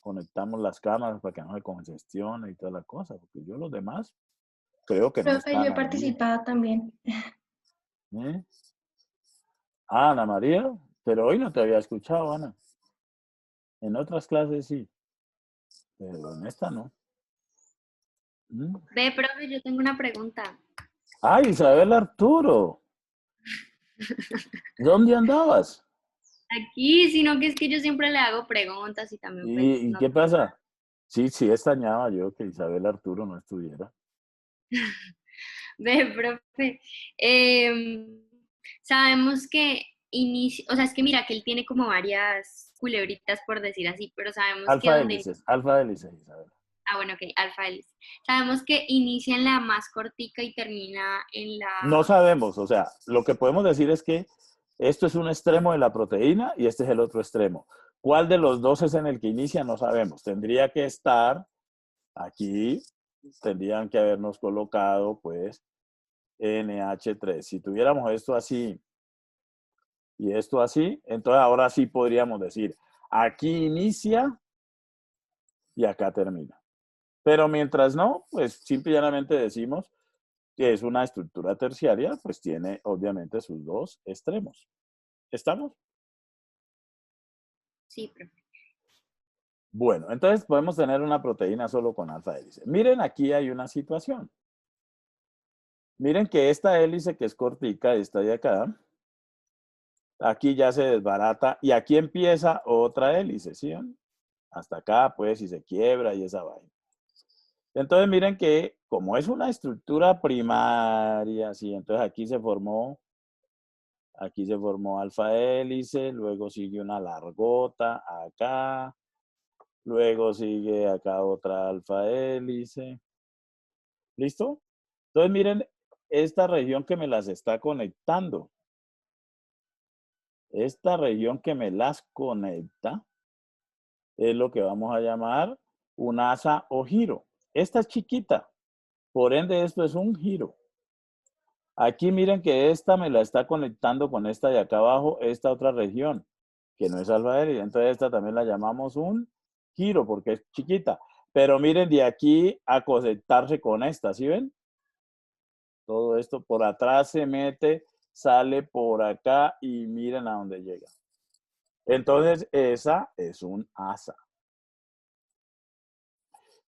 conectamos las cámaras para que no se congestione y toda la cosa. Porque yo los demás creo que no
Profe, yo
están
he
allí.
participado también.
¿Eh? Ah, Ana María, pero hoy no te había escuchado, Ana. En otras clases sí, pero en esta no. ¿Mm?
Ve, profe, yo tengo una pregunta.
¡Ay, Isabel Arturo! ¿Dónde andabas?
Aquí, sino que es que yo siempre le hago preguntas y también pues
¿Y
no.
qué pasa? Sí, sí, extrañaba yo que Isabel Arturo no estuviera.
Ve, profe, sabemos que inicia, o sea, es que mira que él tiene como varias culebritas por decir así, pero sabemos que
Alfa
donde,
hélices, alfa hélices, Isabel.
bueno, ok, alfa hélice. Sabemos que inicia en la más cortica y termina en la,
No sabemos, o sea, lo que podemos decir es que esto es un extremo de la proteína y este es el otro extremo. ¿Cuál de los dos es en el que inicia? No sabemos. Tendría que estar aquí, tendrían que habernos colocado, pues, NH3. Si tuviéramos esto así y esto así, entonces ahora sí podríamos decir, aquí inicia y acá termina. Pero mientras no, pues simplemente decimos que es una estructura terciaria, pues tiene obviamente sus dos extremos. ¿Estamos?
sí, profe.
Bueno, entonces podemos tener una proteína solo con alfa hélice. Miren, aquí hay una situación. Miren que esta hélice que es cortica, esta de acá, aquí ya se desbarata y aquí empieza otra hélice, ¿sí? Hasta acá, pues, y se quiebra y esa vaina. Entonces miren que como es una estructura primaria, ¿sí? Entonces aquí se formó alfa hélice, luego sigue una largota acá, luego sigue acá otra alfa hélice. ¿Listo? Entonces miren esta región que me las está conectando. Esta región que me las conecta es lo que vamos a llamar un asa o giro. Esta es chiquita, por ende esto es un giro. Aquí miren que esta me la está conectando con esta de acá abajo, esta otra región, que no es alfa L. Entonces esta también la llamamos un giro porque es chiquita. Pero miren de aquí a conectarse con esta, ¿sí ven? Todo esto por atrás se mete, sale por acá y miren a dónde llega. Entonces esa es un asa.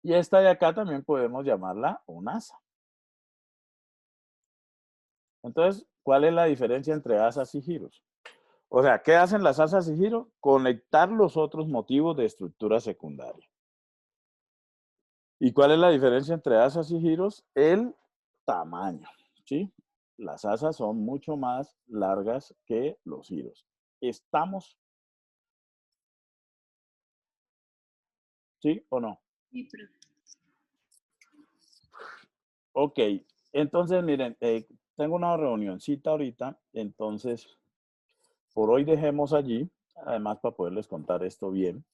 Y esta de acá también podemos llamarla un asa. Entonces, ¿cuál es la diferencia entre asas y giros? O sea, ¿qué hacen las asas y giros? Conectar los otros motivos de estructura secundaria. ¿Y cuál es la diferencia entre asas y giros? El tamaño, ¿sí? Las asas son mucho más largas que los giros. ¿Estamos? ¿Sí o no?
Sí, profe.
Ok, entonces miren, tengo una reunioncita ahorita, entonces por hoy dejemos allí, además para poderles contar esto bien.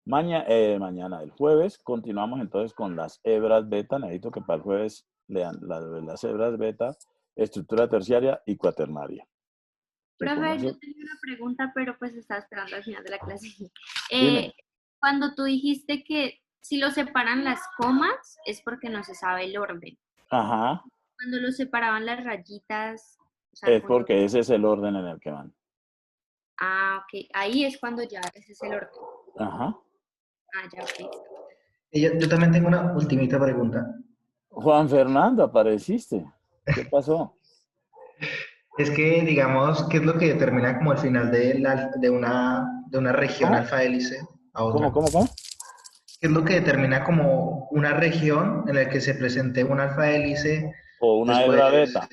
Mañana, el jueves, continuamos entonces con las hebras beta. Necesito que para el jueves lean las hebras beta, estructura terciaria y cuaternaria.
Profe, yo tenía una pregunta, pero pues estaba esperando al final de la clase.
Dime.
Cuando tú dijiste que si lo separan las comas es porque no se sabe el orden.
Ajá.
Cuando lo separaban las rayitas, o sea,
Es porque ese es el orden en el que van.
Ah, ok. Ahí es cuando ya ese es el orden.
Ajá.
Ah, ya, ok.
Yo también tengo una ultimita pregunta.
Juan Fernando, apareciste. ¿Qué pasó?
Es que, digamos, ¿qué es lo que determina como el final de una región
¿Cómo?
alfa hélice a otra?
¿Cómo?
¿Qué es lo que determina como una región en la que se presente un alfa hélice
O una
después
hebra beta.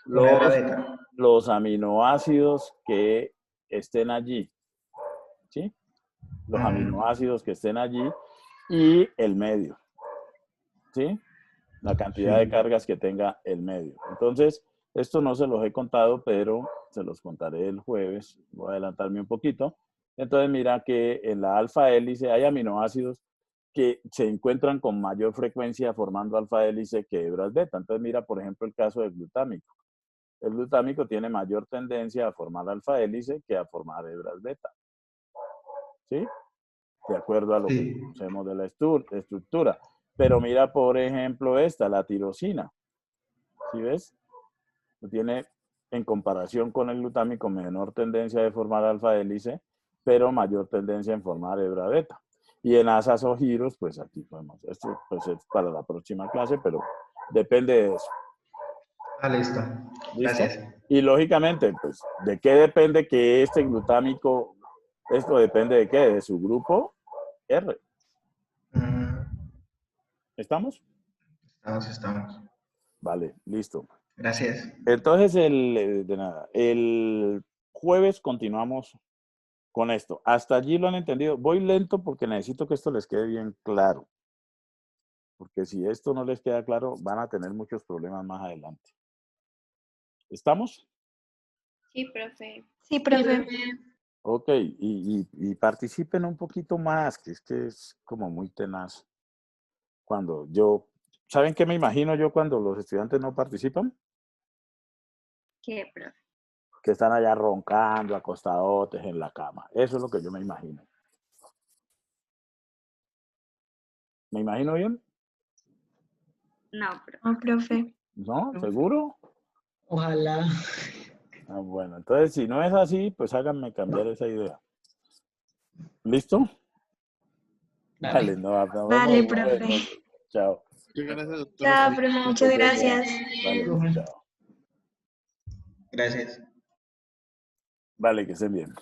una hebra beta?
Los aminoácidos que estén allí. ¿Sí? Los aminoácidos que estén allí y el medio. ¿Sí? La cantidad de cargas que tenga el medio. Entonces, esto no se los he contado, pero se los contaré el jueves. Voy a adelantarme un poquito. Entonces, mira que en la alfa hélice hay aminoácidos que se encuentran con mayor frecuencia formando alfa hélice que hebras beta. Entonces, mira, por ejemplo, el caso del glutámico. El glutámico tiene mayor tendencia a formar alfa hélice que a formar hebras beta. ¿Sí? De acuerdo a lo que conocemos de la estructura. Pero mira, por ejemplo, esta, la tirosina. ¿Sí ves? Tiene, en comparación con el glutámico, menor tendencia de formar alfa hélice, pero mayor tendencia en formar hebra beta. Y en asas o giros, pues aquí podemos. Esto pues es para la próxima clase, pero depende de eso.
Ah, listo.
¿Listo?
Gracias.
Y lógicamente, pues, ¿de qué depende que este glutámico, esto depende de qué? De su grupo R. ¿Estamos?
Estamos.
Vale, listo.
Gracias.
Entonces, el jueves continuamos con esto. ¿Hasta allí lo han entendido? Voy lento porque necesito que esto les quede bien claro. Porque si esto no les queda claro, van a tener muchos problemas más adelante. ¿Estamos?
Sí, profe.
Sí, profe.
Ok, y participen un poquito más, que es como muy tenaz. ¿Saben qué me imagino yo cuando los estudiantes no participan?
¿Qué, profe?
Que están allá roncando, acostadotes en la cama. Eso es lo que yo me imagino. ¿Me imagino bien?
No, profe.
No, profe.
¿No? ¿Seguro?
Ojalá.
Ah, bueno, entonces si no es así, pues háganme cambiar esa idea. ¿Listo? Vale, no,
Vale,
vamos a ver.
profe.
Chao.
Muchas gracias, doctor.
Chao, profe. Muchas gracias.
Vale, chao.
Gracias.
Vale, que estén bien.